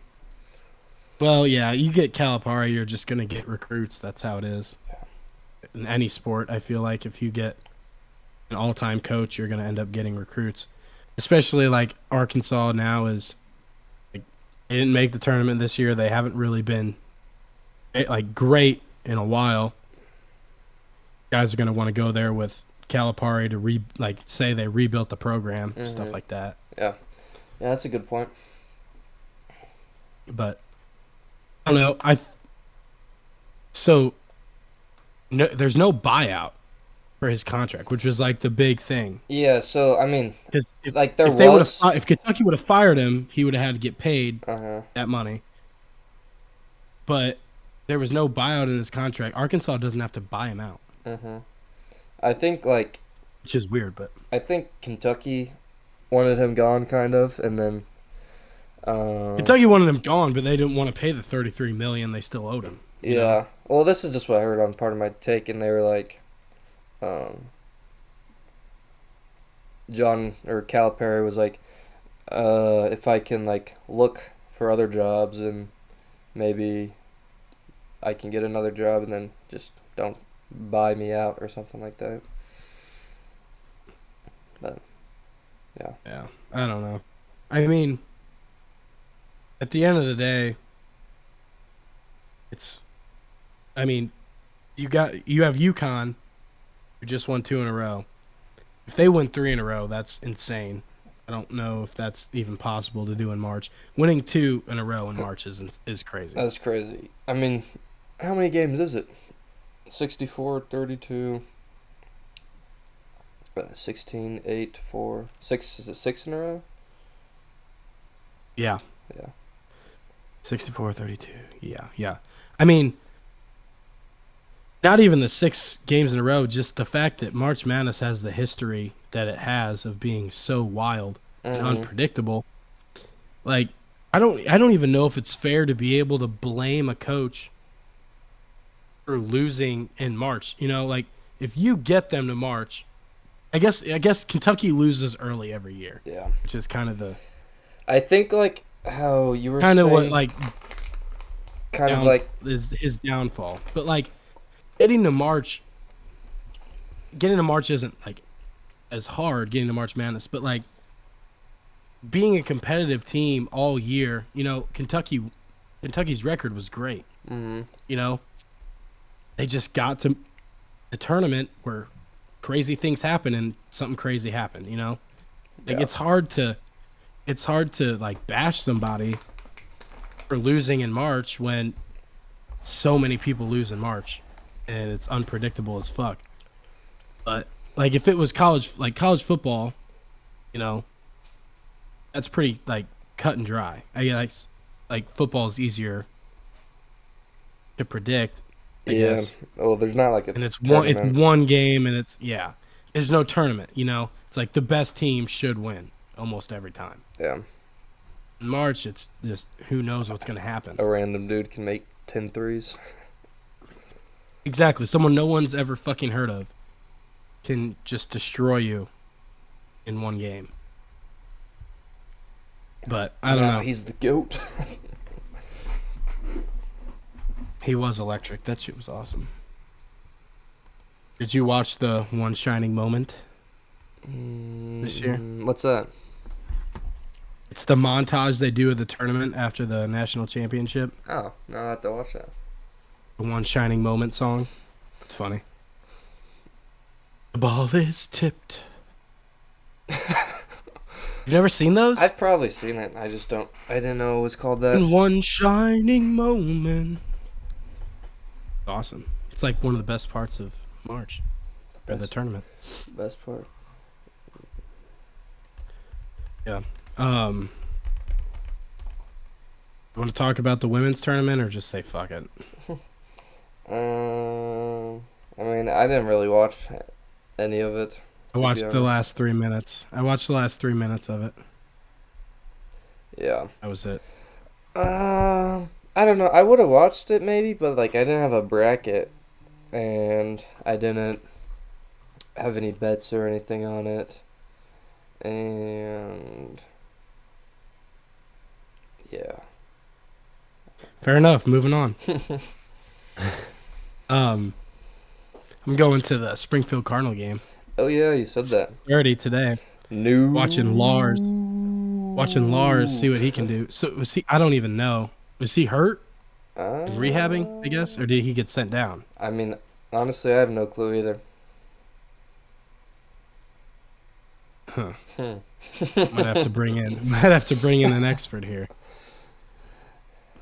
Well, yeah, you get Calipari, you're just gonna get recruits. That's how it is. In any sport, I feel like if you get an all-time coach, you're gonna end up getting recruits. Especially like Arkansas now is. Like, they didn't make the tournament this year. They haven't really been like great in a while. Guys are gonna want to go there with Calipari to say they rebuilt the program, stuff like that. Yeah, that's a good point. But I don't know. So there's no buyout for his contract, which was like the big thing. Yeah, so I mean, if Kentucky would have fired him, he would have had to get paid that money. But there was no buyout in his contract. Arkansas doesn't have to buy him out. I think which is weird, but I think Kentucky wanted him gone, kind of, and then Kentucky wanted him gone, but they didn't want to pay the $33 million they still owed him. Yeah. Well, this is just what I heard on part of my take, and they were like, John or Calipari was like, if I can look for other jobs and maybe I can get another job, and then just don't buy me out or something like that. But yeah, I don't know. I mean, at the end of the day, you have UConn, who just won 2 in a row. If they win 3 in a row, that's insane. I don't know if that's even possible to do in March. Winning 2 in a row in March is crazy. That's crazy. I mean, how many games is it? 64, 32, 16, 8, 4, 6. Is it 6 in a row? Yeah. Yeah. 64, 32. Yeah. I mean, not even the 6 games in a row, just the fact that March Madness has the history that it has of being so wild and unpredictable. Like, I don't even know if it's fair to be able to blame a coach for losing in March. If you get them to March, I guess Kentucky loses early every year. Yeah. Which is kind of the I think how you were kind saying, of what is his downfall. But getting to March isn't as hard, getting to March Madness, but being a competitive team all year, Kentucky's record was great. They just got to the tournament where crazy things happen and something crazy happened, it's hard to bash somebody for losing in March when so many people lose in March and it's unpredictable as fuck. But if it was college football, that's pretty cut and dry. I guess football is easier to predict. I guess. Well, there's not and it's one game, and there's no tournament. It's the best team should win almost every time. Yeah. In March, it's just who knows what's going to happen. A random dude can make 10 threes. Exactly. Someone no one's ever fucking heard of can just destroy you in one game. But I don't know. He's the GOAT. He was electric. That shit was awesome. Did you watch the One Shining Moment this year? What's that? It's the montage they do of the tournament after the national championship. Oh, no, I have to watch that. The One Shining Moment song. It's funny. The ball is tipped. You've never seen those? I've probably seen it. I didn't know it was called that. In one shining moment. Awesome. It's like one of the best parts of March. Or the tournament. Best part. Yeah. You want to talk about the women's tournament or just say fuck it? I mean, I didn't really watch any of it. I watched the last 3 minutes. I watched the last 3 minutes of it. Yeah. That was it. I don't know. I would have watched it maybe, but like I didn't have a bracket, and I didn't have any bets or anything on it, and yeah. Fair enough. Moving on. I'm going to the Springfield Cardinal game. Oh yeah, you said that. 30 today. No. Watching Lars see what he can do. So was he? I don't even know. Was he hurt? Rehabbing, I guess, or did he get sent down? I mean, honestly, I have no clue either. Huh. Might have to bring in an expert here.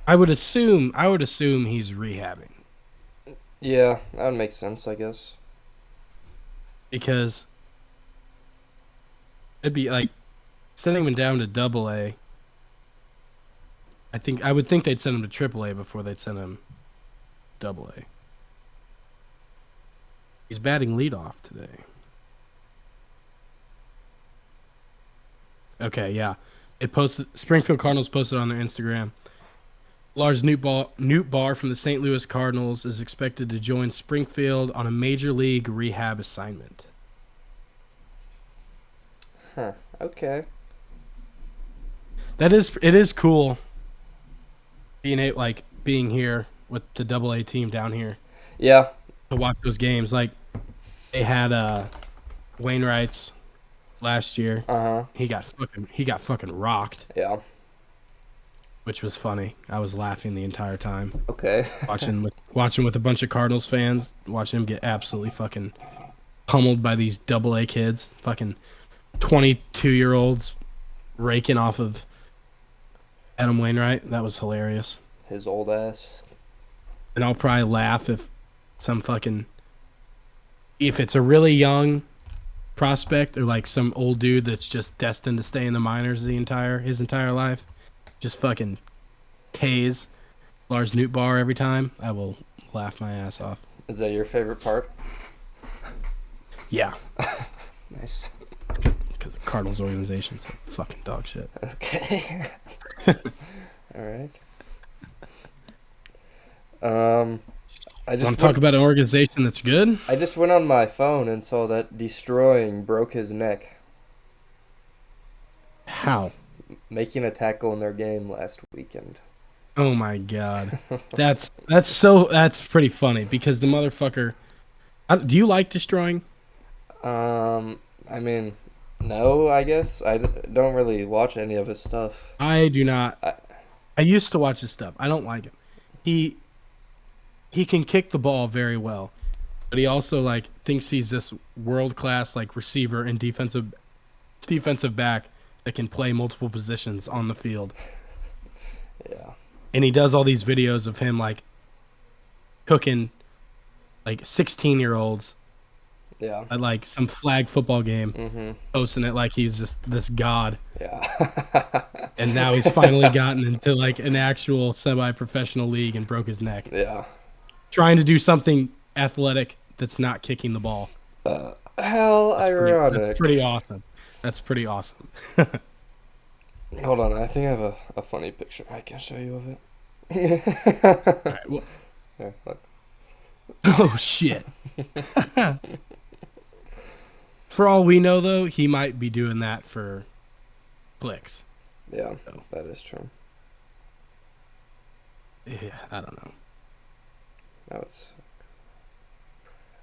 I would assume he's rehabbing. Yeah, that would make sense, I guess. Because it'd be like sending him down to AA. I would think they'd send him to AAA before they'd send him AA. He's batting leadoff today. Okay, yeah. Springfield Cardinals posted on their Instagram. Lars Nootbaar from the St. Louis Cardinals is expected to join Springfield on a major league rehab assignment. Huh. Okay. It is cool being here with the AA team down here. Yeah. To watch those games. Like they had Wainwright's last year. He got fucking rocked. Yeah. Which was funny. I was laughing the entire time. Okay. watching with a bunch of Cardinals fans, watching him get absolutely fucking pummeled by these AA kids, fucking 22-year-olds raking off of Adam Wainwright. That was hilarious. His old ass. And I'll probably laugh if it's a really young prospect or like some old dude that's just destined to stay in the minors his entire life. Just fucking haze Lars Nootbaar every time. I will laugh my ass off. Is that your favorite part? Yeah. Nice. Because the Cardinals organization's fucking dog shit. Okay. All right. I just want to talk about an organization that's good? I just went on my phone and saw that Destroying broke his neck. How? Making a tackle in their game last weekend. Oh my god. That's pretty funny because the motherfucker. Do you like Destroying? I mean, no, I guess. I don't really watch any of his stuff. I do not. I used to watch his stuff. I don't like him. He can kick the ball very well, but he also thinks he's this world-class receiver and defensive back that can play multiple positions on the field. Yeah. And he does all these videos of him cooking 16-year-olds. Yeah. At some flag football game, posting it like he's just this god. Yeah. And now he's finally gotten into an actual semi-professional league and broke his neck. Yeah. Trying to do something athletic that's not kicking the ball. How ironic. That's pretty awesome. That's pretty awesome. Hold on, I think I have a funny picture I can show you of it. All right, well. Here, look. Oh, shit. For all we know, though, he might be doing that for clicks. Yeah, that is true. Yeah, I don't know.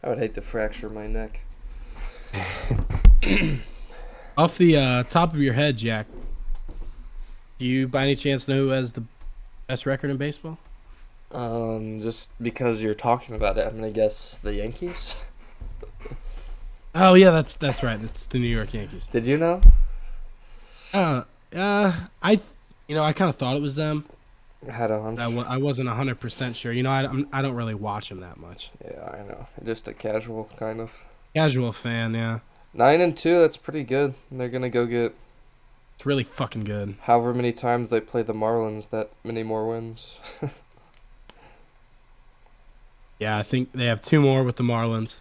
I would hate to fracture my neck. Off the top of your head, Jack, do you by any chance know who has the best record in baseball? Just because you're talking about it, I'm gonna guess the Yankees. Oh yeah, that's right. It's the New York Yankees. Did you know? Uh, I, I kind of thought it was them. I had a I, hunch. I wasn't 100% sure. I don't really watch them that much. Yeah, I know. Just a casual kind of. Casual fan, yeah. 9-2. That's pretty good. They're gonna go get It's really fucking good. however many times they play the Marlins. That many more wins. Yeah, I think they have 2 more with the Marlins.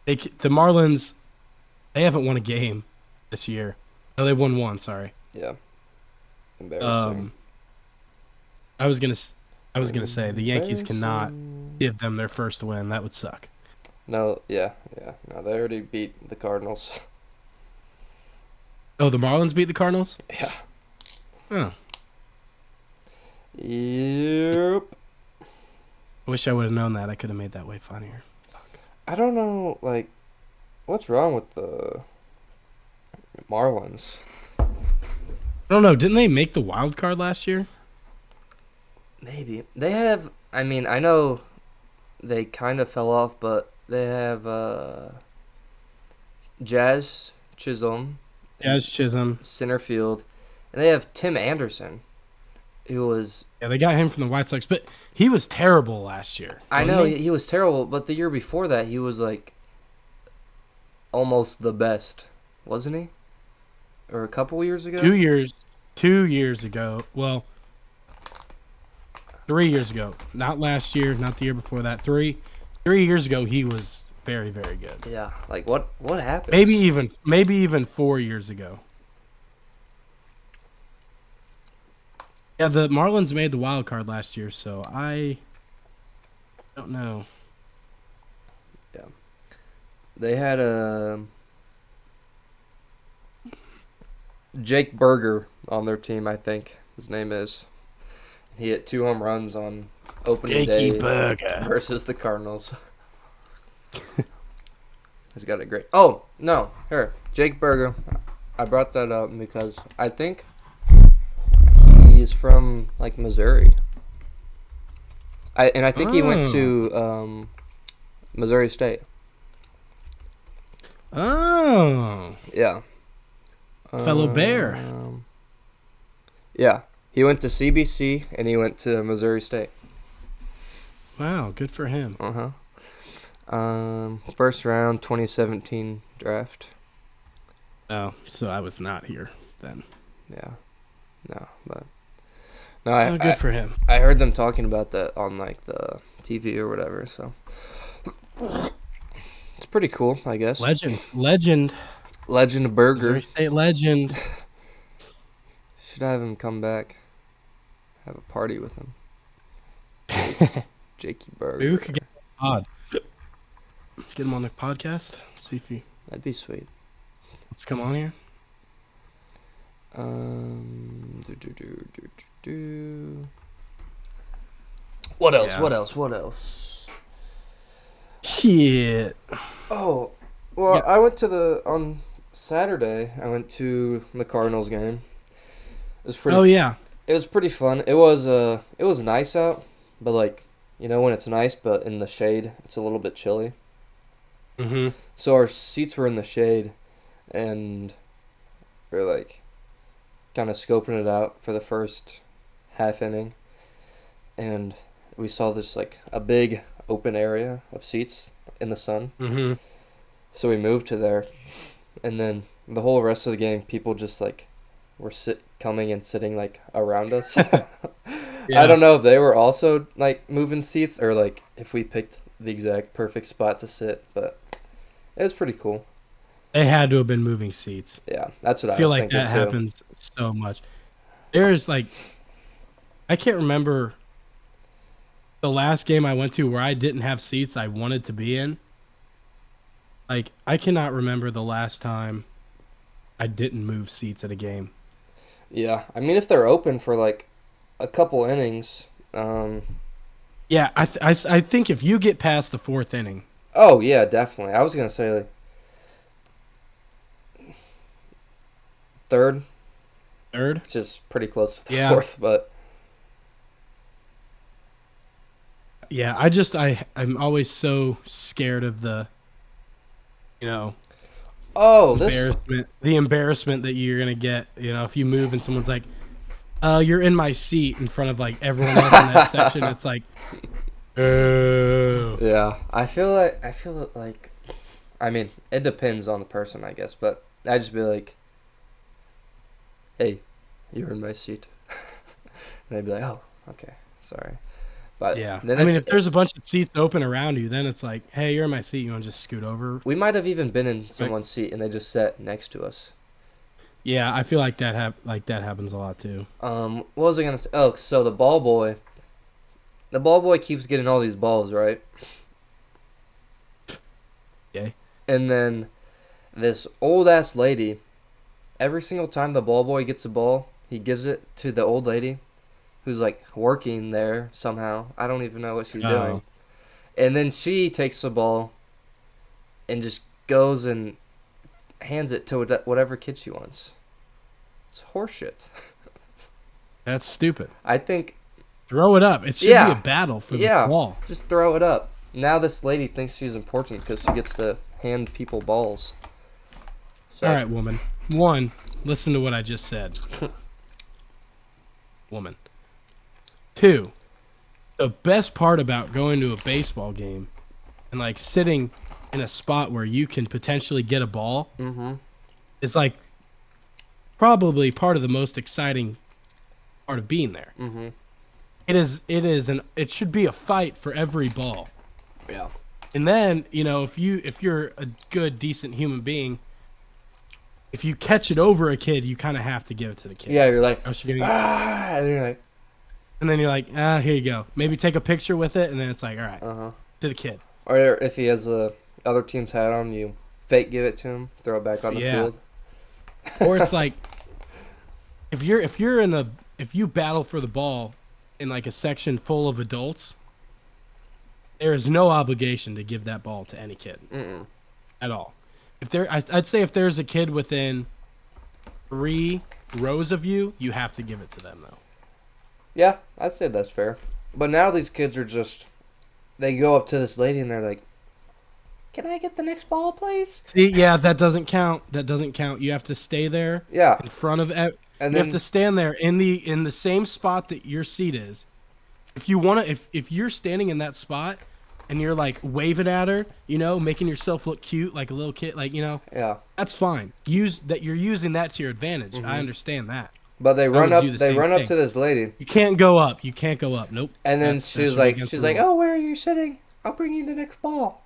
The Marlins, they haven't won a game this year. No, they won one. Sorry. Yeah. Embarrassing. Um, I was gonna, I was gonna say the Yankees cannot Embarrassing. give them their first win. That would suck. No, yeah, yeah. No, they already beat the Cardinals. Oh, the Marlins beat the Cardinals. Yeah. Oh, Yep. I wish I would have known that. I could have made that way funnier. I don't know, like, what's wrong with the Marlins? I don't know. Didn't they make the wild card last year? Maybe. They have, I mean, I know they kind of fell off, but they have Jazz Chisholm Jazz Chisholm. center field, and they have Tim Anderson, who was, Yeah, they got him from the White Sox, but he was terrible last year. I wasn't know he? he was terrible, but the year before that he was like almost the best, wasn't he? Or a couple years ago? 2 years ago. Well, 3 years ago. Not last year, not the year before that. 3 years ago, he was very, very good. Yeah, like what happened? Maybe even 4 years ago. Yeah, the Marlins made the wild card last year, so I don't know. They had Jake Berger on their team, I think his name is. He hit 2 home runs on opening Jakey day Burger. versus the Cardinals. He's got a great. Oh no, here Jake Berger. I brought that up because I think he's from like Missouri. I think he went to Missouri State. Oh, Yeah. fellow Bear. Yeah, he went to CBC and he went to Missouri State. Wow, good for him. First round 2017 draft. Oh, so I was not here then. Yeah, no, but no, Oh, good for him. I heard them talking about that on like the TV or whatever. So it's pretty cool, I guess. Legend. Legend Burger. Missouri State legend. Should have him come back. Have a party with him. Jakey Burger. Maybe we could get odd. Get him on the podcast. See if he That'd be sweet. wants to come on here. What else? Yeah. What else? Shit. Oh, well, Yeah. I went to on Saturday. I went to the Cardinals game. It was pretty. Oh yeah. It was pretty fun. It was nice out, but like when it's nice, but in the shade, it's a little bit chilly. Mhm. So our seats were in the shade, and we're like kind of scoping it out for the first half inning, and we saw this like a big open area of seats in the sun. Mhm. So we moved to there, and then the whole rest of the game, people just like were coming and sitting like around us. Yeah. I don't know if they were also like moving seats or like if we picked the exact perfect spot to sit, but it was pretty cool. They had to have been moving seats. Yeah, that's what I I feel was like thinking that too. happens so much. There's like, I can't remember the last game I went to where I didn't have seats I wanted to be in. Like, I cannot remember the last time I didn't move seats at a game. Yeah, I mean if they're open for like a couple innings, Yeah, I think if you get past the 4th inning, oh yeah, definitely. I was gonna say like third, which is pretty close to the Yeah. fourth, but yeah, I'm always so scared of the you know, Oh, this. the embarrassment that you're gonna get, if you move and someone's like, you're in my seat in front of like everyone else in that section. It's like, oh. Yeah, I feel like I mean, it depends on the person, I guess, but I just be like, "Hey, you're in my seat," and they'd be like, "Oh, okay, sorry." But Yeah. then I mean, if there's a bunch of seats open around you, then it's like, hey, you're in my seat. You want to just scoot over? we might have even been in someone's seat and they just sat next to us. Yeah, I feel like that happens a lot too. What was I gonna say? Oh, so the ball boy keeps getting all these balls, right? Okay. And then this old ass lady, every single time the ball boy gets a ball, he gives it to the old lady who's like working there somehow. I don't even know what she's doing. And then she takes the ball and just goes and hands it to whatever kid she wants. It's horseshit. That's stupid. I think. Throw it up. It should be a battle for the ball. Just throw it up. Now this lady thinks she's important because she gets to hand people balls. So, all right, woman. One, listen to what I just said. Woman. Two, the best part about going to a baseball game and like sitting in a spot where you can potentially get a ball is like probably part of the most exciting part of being there. Mm-hmm. It should be a fight for every ball. Yeah. And then, if you're a good, decent human being, if you catch it over a kid, you kind of have to give it to the kid. Yeah, you're like, and you're like, here you go. Maybe take a picture with it, and then it's like, all right, to the kid. Or if he has the other team's hat on, you fake give it to him, throw it back on the field. Or it's like, if you battle for the ball in like a section full of adults, there is no obligation to give that ball to any kid at all. I'd say if there's a kid within 3 rows of you, you have to give it to them though. Yeah, I'd say that's fair. But now these kids are just, they go up to this lady and they're like, "Can I get the next ball, please?" See, yeah, that doesn't count. You have to stay there. Yeah. In front of and you then, have to stand there in the same spot that your seat is. If you want to, if you're standing in that spot and you're like waving at her, making yourself look cute like a little kid, like, yeah, that's fine. You're using that to your advantage. I understand that. But they run up to this lady. You can't go up. Nope. And then she's like, "Oh, where are you sitting? I'll bring you the next ball."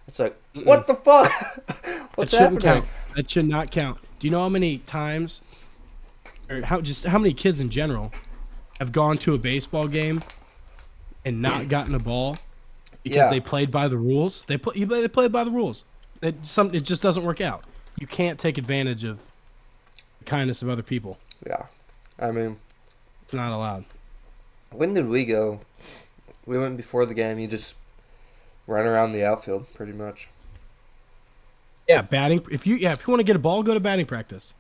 It's like, what the fuck? What's happening? Count. That should not count. Do you know how many times, or how many kids in general have gone to a baseball game and not gotten a ball because they played by the rules? They played by the rules. It just doesn't work out. You can't take advantage of the kindness of other people. Yeah, I mean, it's not allowed. When did we go? We went before the game. You just run around the outfield, pretty much. Yeah, batting. If you want to get a ball, go to batting practice.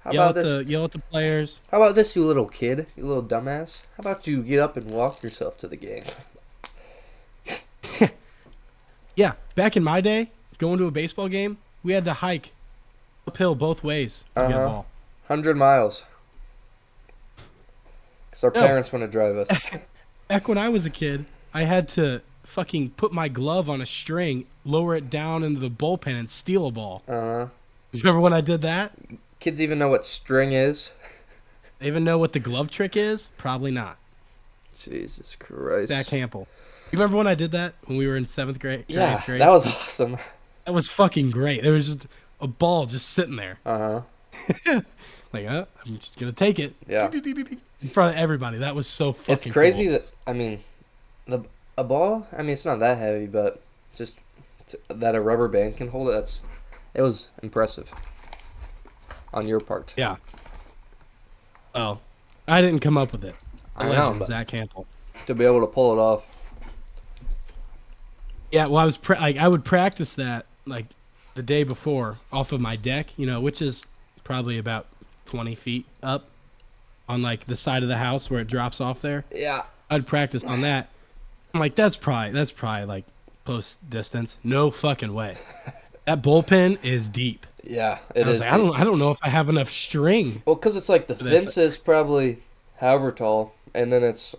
Yell at the players. How about this, you little kid, you little dumbass? How about you get up and walk yourself to the game? Yeah, back in my day, going to a baseball game, we had to hike uphill both ways to get a ball. 100 miles. Because our parents want to drive us. Back when I was a kid, I had to fucking put my glove on a string, lower it down into the bullpen, and steal a ball. Remember when I did that? Kids even know what string is? They even know what the glove trick is? Probably not. Jesus Christ. Zach Hampel. You remember when I did that when we were in 7th grade? Yeah, 8th grade? That was awesome. That was fucking great. There was just a ball just sitting there. Like, I'm just going to take it. Yeah. In front of everybody. That was so fucking It's crazy cool. that, I mean, a ball, I mean, it's not that heavy, but just that a rubber band can hold it, it was impressive on your part. Yeah. Oh, I didn't come up with it. I know, but Zach Hampel. To be able to pull it off. Yeah, well, I would practice that like the day before off of my deck, which is probably about 20 feet up on like the side of the house where it drops off there. Yeah. I'd practice on that. I'm like, that's probably like close distance. No fucking way. That bullpen is deep. Yeah, And it I was is like, deep. I don't know if I have enough string. Well, because it's like the for this. fence is probably however tall, and then it's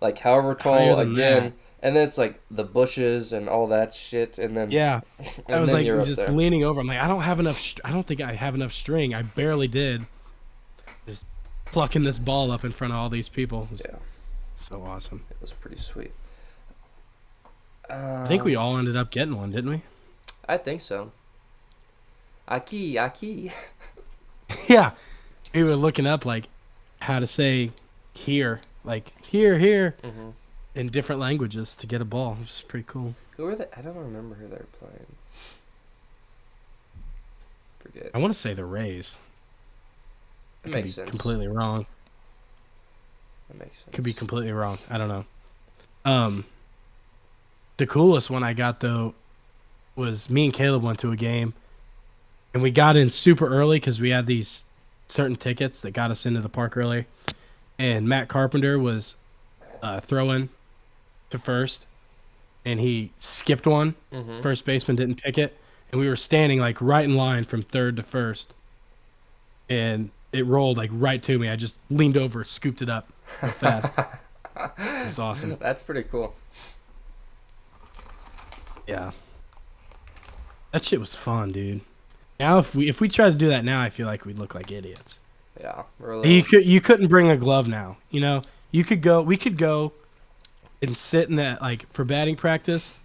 like however Higher tall than that. again, and then it's like the bushes and all that shit, Yeah. I and was then like you're up just there. leaning over. I'm like, I don't have enough. I don't think I have enough string. I barely did. Just plucking this ball up in front of all these people. It was Yeah, so awesome. it was pretty sweet. I think we all ended up getting one, didn't we? I think so. Aki. Yeah. We were looking up like how to say here, like here, Mm-hmm. in different languages to get a ball. Which is pretty cool. Who are they? I don't remember who they're playing. Forget. I want to say the Rays. It Could makes be sense. completely wrong. That makes sense. Could be completely wrong. I don't know. The coolest one I got though was me and Caleb went to a game, and we got in super early because we had these certain tickets that got us into the park early. And Matt Carpenter was throwing to first, and he skipped one. Mm-hmm. First baseman didn't pick it, and we were standing like right in line from third to first, and it rolled like right to me. I just leaned over, scooped it up real fast. It was awesome. That's pretty cool. Yeah, that shit was fun, dude. Now if we tried to do that now, I feel like we'd look like idiots. Yeah, You couldn't bring a glove now. You know, we could go and sit in that like for batting practice.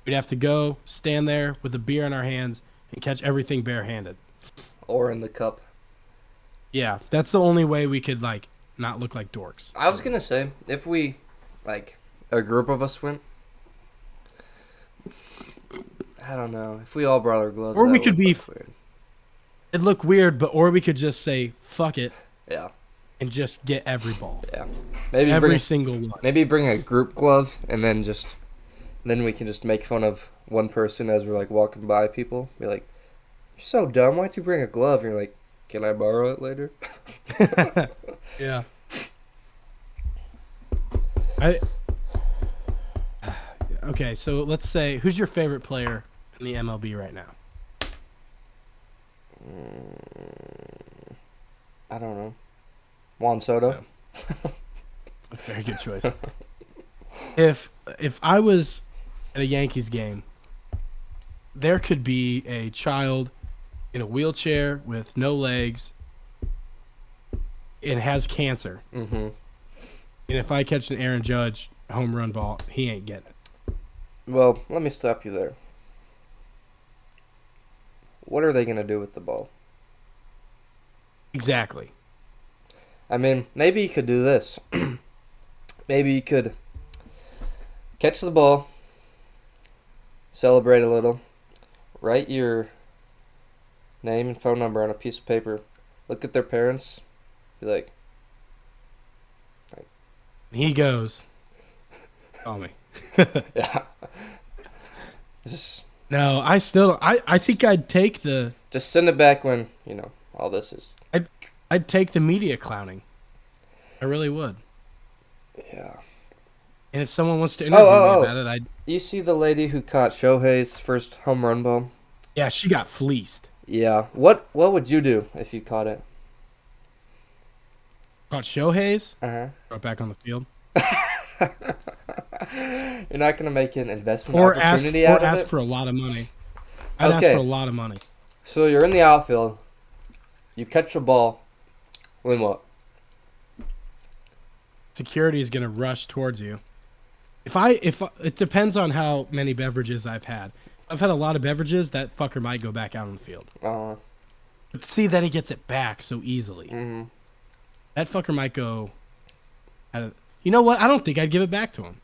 We'd have to go stand there with a beer in our hands and catch everything barehanded. or in the cup. Yeah, that's the only way we could like not look like dorks. I was gonna say if we, like, a group of us went. I don't know if we all brought our gloves. Or we that could would be look weird. It'd look weird, or we could just say fuck it Yeah, and just get every ball, yeah. Maybe every single one. maybe bring a group glove and then we can just make fun of one person as we're like walking by people. Be like, "You're so dumb. Why'd you bring a glove?" And you're like, "Can I borrow it later?" Yeah. I Okay, so let's say who's your favorite player in the MLB right now? I don't know. Juan Soto. A very good choice. If I was at a Yankees game, there could be a child in a wheelchair with no legs and has cancer. Mm-hmm. And if I catch an Aaron Judge home run ball, he ain't getting it. Well, let me stop you there. What are they gonna do with the ball? Exactly. I mean, maybe you could do this. Maybe you could catch the ball, celebrate a little, write your name and phone number on a piece of paper, look at their parents, be like, He goes, call me. yeah. Just No, I think I'd take the send it back when, all this is. I'd take the media clowning. I really would. Yeah. And if someone wants to interview me about it, You see the lady who caught Shohei's first home run ball? yeah, she got fleeced. Yeah. What would you do if you caught it? Caught Shohei's, Uh-huh. brought back on the field. You're not gonna make an investment Or ask opportunity out of ask it? for a lot of money. I'd Okay. ask for a lot of money. So you're in the outfield, you catch a ball, then what? Security is gonna rush towards you. If it depends on how many beverages I've had. If I've had a lot of beverages, that fucker might go back out on the field. But see, then he gets it back so easily. Mm-hmm. That fucker might go. You know what? I don't think I'd give it back to him.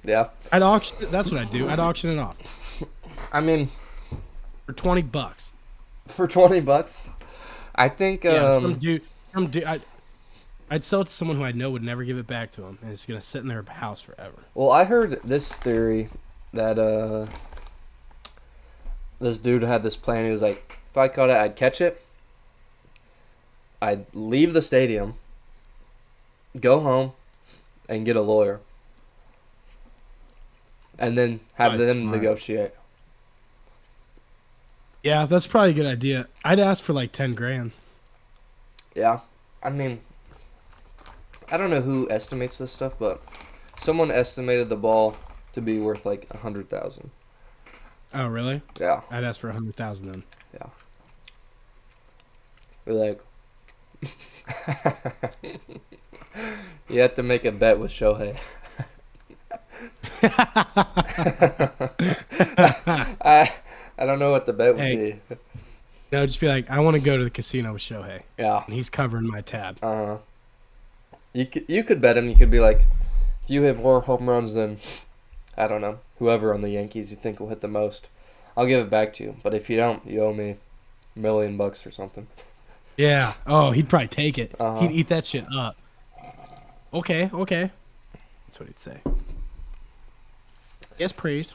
Yeah. I'd auction. That's what I'd do. I'd auction it off I mean, for $20. for $20, I think. Yeah, some dude. I'd sell it to someone who I know would never give it back to him, and it's gonna sit in their house forever. Well, I heard this theory that this dude had this plan. He was like, if I caught it, I'd catch it. I'd leave the stadium, go home, and get a lawyer, and then have Probably them smart. negotiate. Yeah, that's probably a good idea. I'd ask for like 10 grand. Yeah. I mean, I don't know who estimates this stuff, but someone estimated the ball to be worth like 100,000. Oh, really? Yeah. I'd ask for 100,000 then. Yeah. We're like, you have to make a bet with Shohei. I I don't know what the bet would Hey, be. no, just be like, I want to go to the casino with Shohei, Yeah. and he's covering my tab. You could bet him. You could be like, if you hit more home runs than, I don't know, whoever on the Yankees you think will hit the most, I'll give it back to you. But if you don't, you owe me $1,000,000 or something. Yeah. Oh, he'd probably take it. Uh-huh. He'd eat that shit up. Okay. That's what he'd say. Yes, praise.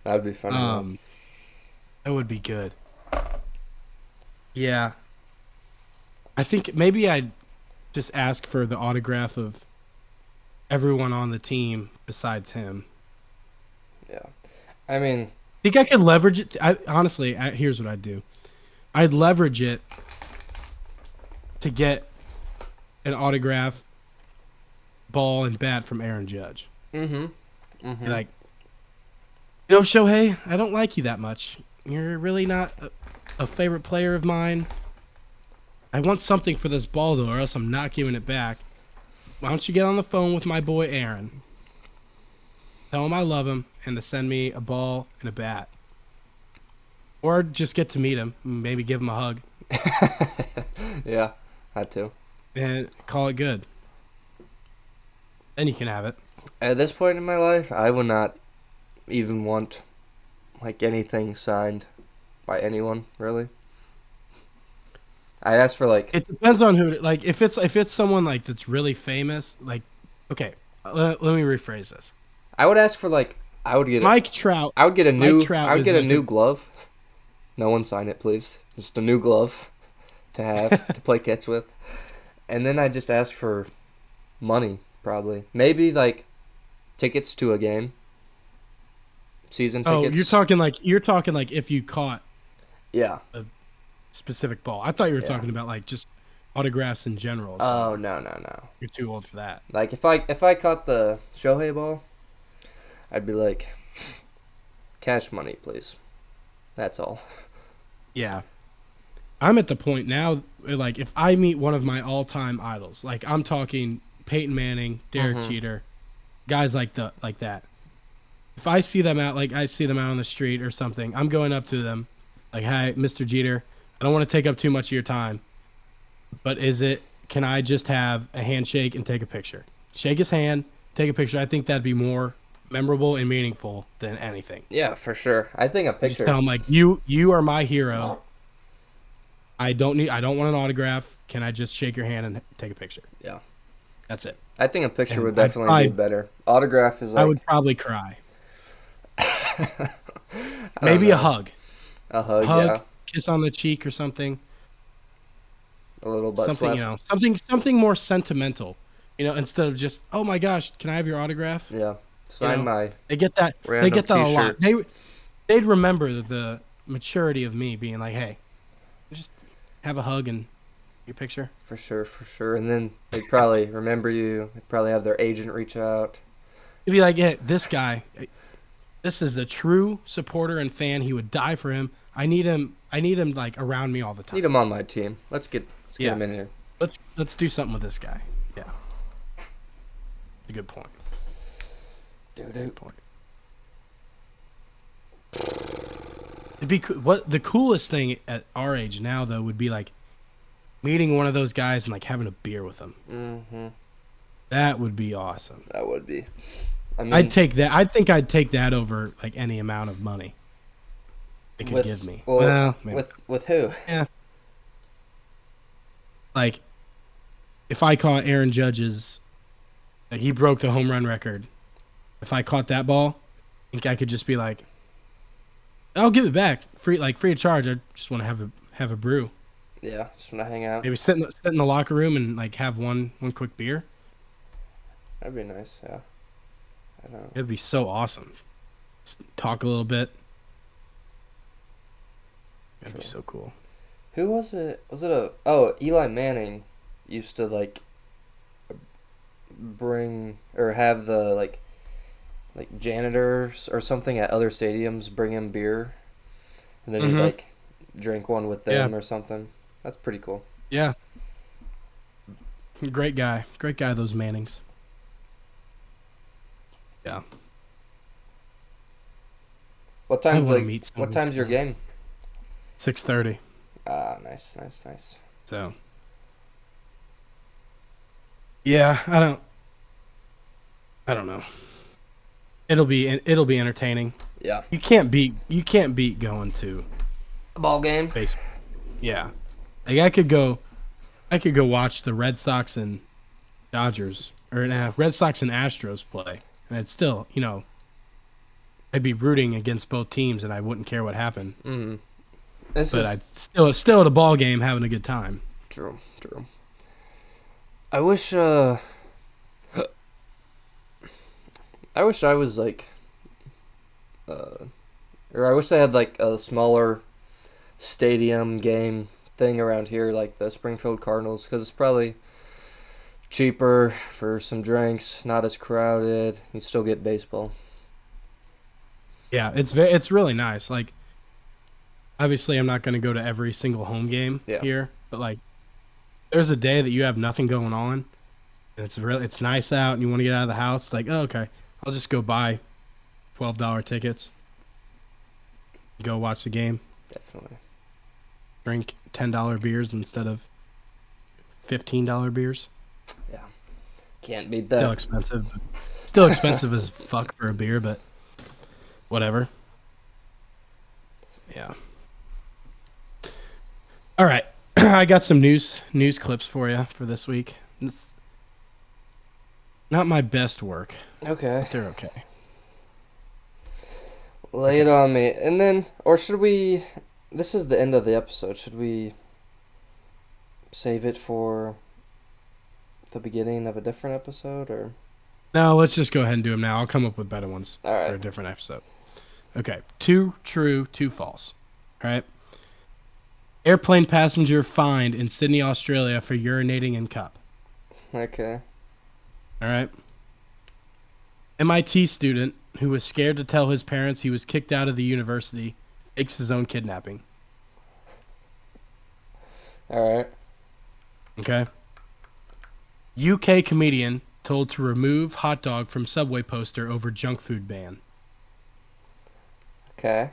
That'd be funny. That would be good. Yeah. I think maybe I'd just ask for the autograph of everyone on the team besides him. Yeah. I mean, Think I could leverage it? Honestly, here's what I'd do. I'd leverage it to get an autograph, ball, and bat from Aaron Judge. mm-hmm. Like, Shohei, I don't like you that much. You're really not a favorite player of mine. I want something for this ball, though, or else I'm not giving it back. Why don't you get on the phone with my boy Aaron? Tell him I love him and to send me a ball and a bat. Or just get to meet him and maybe give him a hug. Yeah, had to. And call it good. Then you can have it. At this point in my life, I would not even want like anything signed by anyone, really. I asked for like It depends on who. Like if it's someone like that's really famous. Like, okay, let me rephrase this. I would ask for like I would get Mike Trout. I would get a new Mike Trout I would is get a like new glove. No one sign it, please. Just a new glove to have to play catch with. And then I just ask for money, probably. Maybe like tickets to a game. Season Oh, tickets. you're talking like if you caught Yeah. a specific ball. I thought you were Yeah. talking about like just autographs in general. So Oh, no. you're too old for that. Like if I caught the Shohei ball, I'd be like, cash money, please. That's all. Yeah. I'm at the point now, like, if I meet one of my all-time idols, like, I'm talking Peyton Manning, Derek Jeter, guys like that. If I see them out, like, I see them out on the street or something, I'm going up to them, like, hi, Mr. Jeter, I don't want to take up too much of your time, but can I just have a handshake and take a picture? Shake his hand, take a picture. I think that'd be more memorable and meaningful than anything. Yeah, for sure. I think a Just picture. tell him like you are my hero. I don't want an autograph. Can I just shake your hand and take a picture? Yeah. That's it. I think a picture And would definitely be better. Autograph is like I would probably cry. I Maybe don't a know. hug. A hug, Kiss on the cheek or something. yeah. A little butt Something, slap. something more sentimental. Instead of just, "Oh my gosh, can I have your autograph?" Yeah. Sign my They get that. They random get that a lot. t-shirt. They'd remember the maturity of me being like, "Hey, just have a hug and your picture." For sure. And then they'd probably remember you. They'd probably have their agent reach out. You'd be like, "Yeah, this guy, this is a true supporter and fan. He would die for him. I need him like around me all the time. Need him on my team. Let's get Yeah. him in here. Let's do something with this guy." Yeah, a good point. Dude. Point. It'd be what the coolest thing at our age now though would be like meeting one of those guys and like having a beer with them. Mm-hmm. That would be awesome. That would be. I mean, I'd take that. I think I'd take that over like any amount of money they could give me. Well, Maybe. with who? Yeah. Like, if I caught Aaron Judge's, like he broke the home run record. If I caught that ball, I think I could just be like, I'll give it back, free of charge. I just want to have a brew. Yeah, just want to hang out. Maybe sit in the locker room and like have one quick beer. That'd be nice. Yeah. I don't know. It'd be so awesome. Just talk a little bit. That'd be so cool. Who was it? Eli Manning used to like bring or have the like janitors or something at other stadiums bring him beer, and then he'd like drink one with them or something. That's pretty cool. Yeah. Great guy, those Mannings. Yeah. What time's your game? 6:30. Ah, nice. So. Yeah, I don't know. It'll be entertaining. Yeah. You can't beat going to a ball game. Baseball. Yeah. Like I could go watch the Red Sox and Dodgers Red Sox and Astros play, and it's still, I'd be rooting against both teams and I wouldn't care what happened. Mm-hmm. But I'd still at a ball game having a good time. True. I wish I was like or I wish they had like a smaller stadium game thing around here, like the Springfield Cardinals, because it's probably cheaper for some drinks, not as crowded. You still get baseball. Yeah, it's really nice. Like, obviously, I'm not going to go to every single home game here, but like, there's a day that you have nothing going on, and it's nice out, and you want to get out of the house. It's like, oh, okay, I'll just go buy $12 tickets, go watch the game. Definitely. Drink $10 beers instead of $15 beers. Yeah, can't beat that. Still expensive as fuck for a beer, but whatever. Yeah. All right, I got some news clips for you for this week. It's not my best work. Okay. But they're okay. Lay it on me, and then, or should we? This is the end of the episode. Should we save it for the beginning of a different episode, or? No, let's just go ahead and do them now. I'll come up with better ones for a different episode. Okay, 2 true, 2 false. All right. Airplane passenger fined in Sydney, Australia for urinating in cup. Okay. All right. MIT student who was scared to tell his parents he was kicked out of the university fakes his own kidnapping. All right. Okay. UK comedian told to remove hot dog from Subway poster over junk food ban. Okay.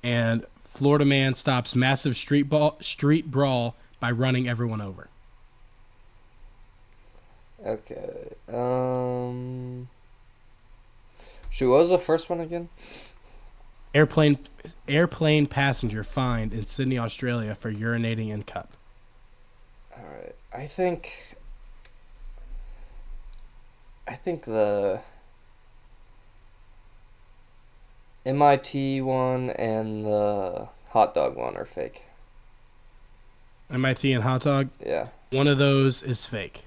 And Florida man stops massive street brawl by running everyone over. Okay. Shoot, what was the first one again? Airplane passenger fined in Sydney, Australia for urinating in cup. All right. I think the MIT one and the hot dog one are fake. MIT and hot dog? Yeah. One of those is fake.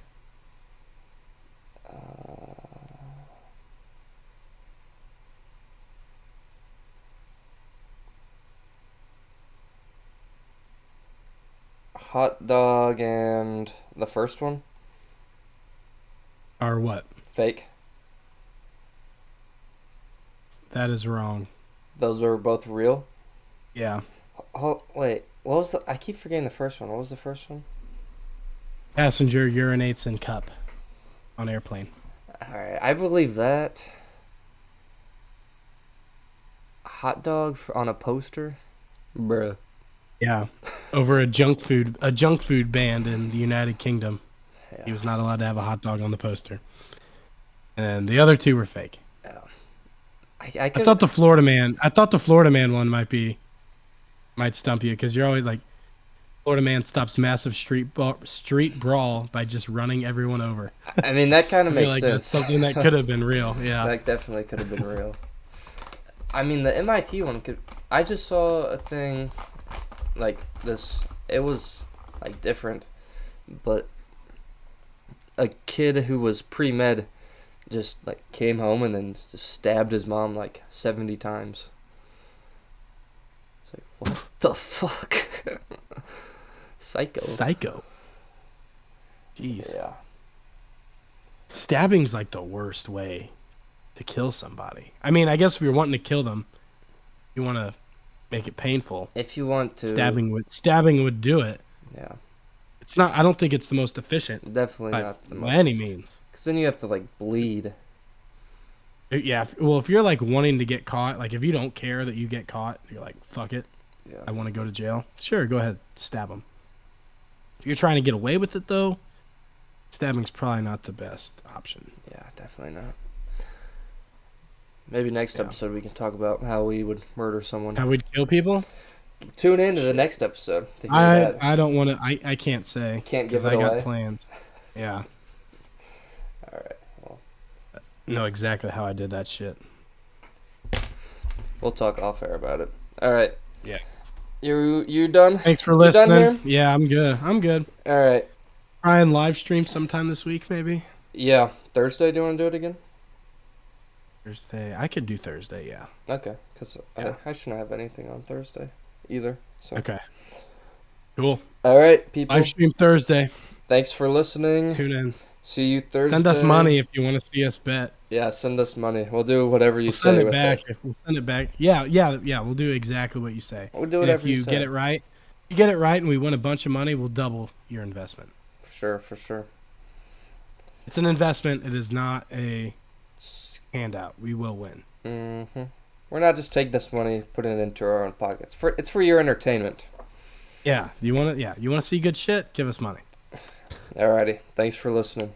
Hot dog and the first one? Are what? Fake. That is wrong. Those were both real? Yeah. Oh, wait. What was I keep forgetting the first one. What was the first one? Passenger urinates in cup on airplane. Alright, I believe that. Hot dog on a poster? Bruh. Yeah. Over a junk food banned in the United Kingdom. Yeah. He was not allowed to have a hot dog on the poster. And the other two were fake. Yeah. I thought the Florida man one might stump you, because you're always like, Florida man stops massive street brawl by just running everyone over. I mean, that kind of makes like sense. That's something that could have been real. Yeah. That definitely could have been real. I mean, the MIT one could. I just saw a thing like this. It was like different, but a kid who was pre-med just like came home and then just stabbed his mom like 70 times. It's like, What the fuck? Psycho. Psycho. Jeez. Yeah. Stabbing's like the worst way to kill somebody. I mean, I guess if you're wanting to kill them, you want to make it painful. If you want to. Stabbing would do it. Yeah. It's not. I don't think it's the most efficient. Definitely not the most. By any means. Because then you have to like bleed. Yeah. Well, if you're like wanting to get caught, like if you don't care that you get caught, you're like, fuck it. Yeah. I want to go to jail. Sure, go ahead, stab them. If you're trying to get away with it though, stabbing's probably not the best option. Yeah, definitely not. Maybe next episode we can talk about how we would murder someone. How we'd kill people? Tune in to the next episode to hear that. I don't want to. I can't say. Can't give it I away. got plans. Yeah. All right. Well, know exactly how I did that shit. we'll talk off air about it. All right. Yeah. You done? Thanks for You listening. done here? Yeah, I'm good. All right. Try and live stream sometime this week, maybe. Yeah. Thursday. Do you want to do it again? Thursday. I could do Thursday. Yeah. Okay. Because Yeah. I shouldn't have anything on Thursday either. So. Okay. Cool. All right, people. Live stream Thursday. Thanks for listening. Tune in. See you Thursday. Send us money if you want to see us bet. Yeah, send us money. We'll do whatever you We'll say send it with back. it. We'll send it back. Yeah. We'll do exactly what you say. We'll do And whatever if you say. get it right, and we win a bunch of money, we'll double your investment. For sure. It's an investment. It is not a handout. We will win. Mm-hmm. We're not just taking this money, putting it into our own pockets. It's for your entertainment. Yeah. You want to see good shit? Give us money. Alrighty. Thanks for listening.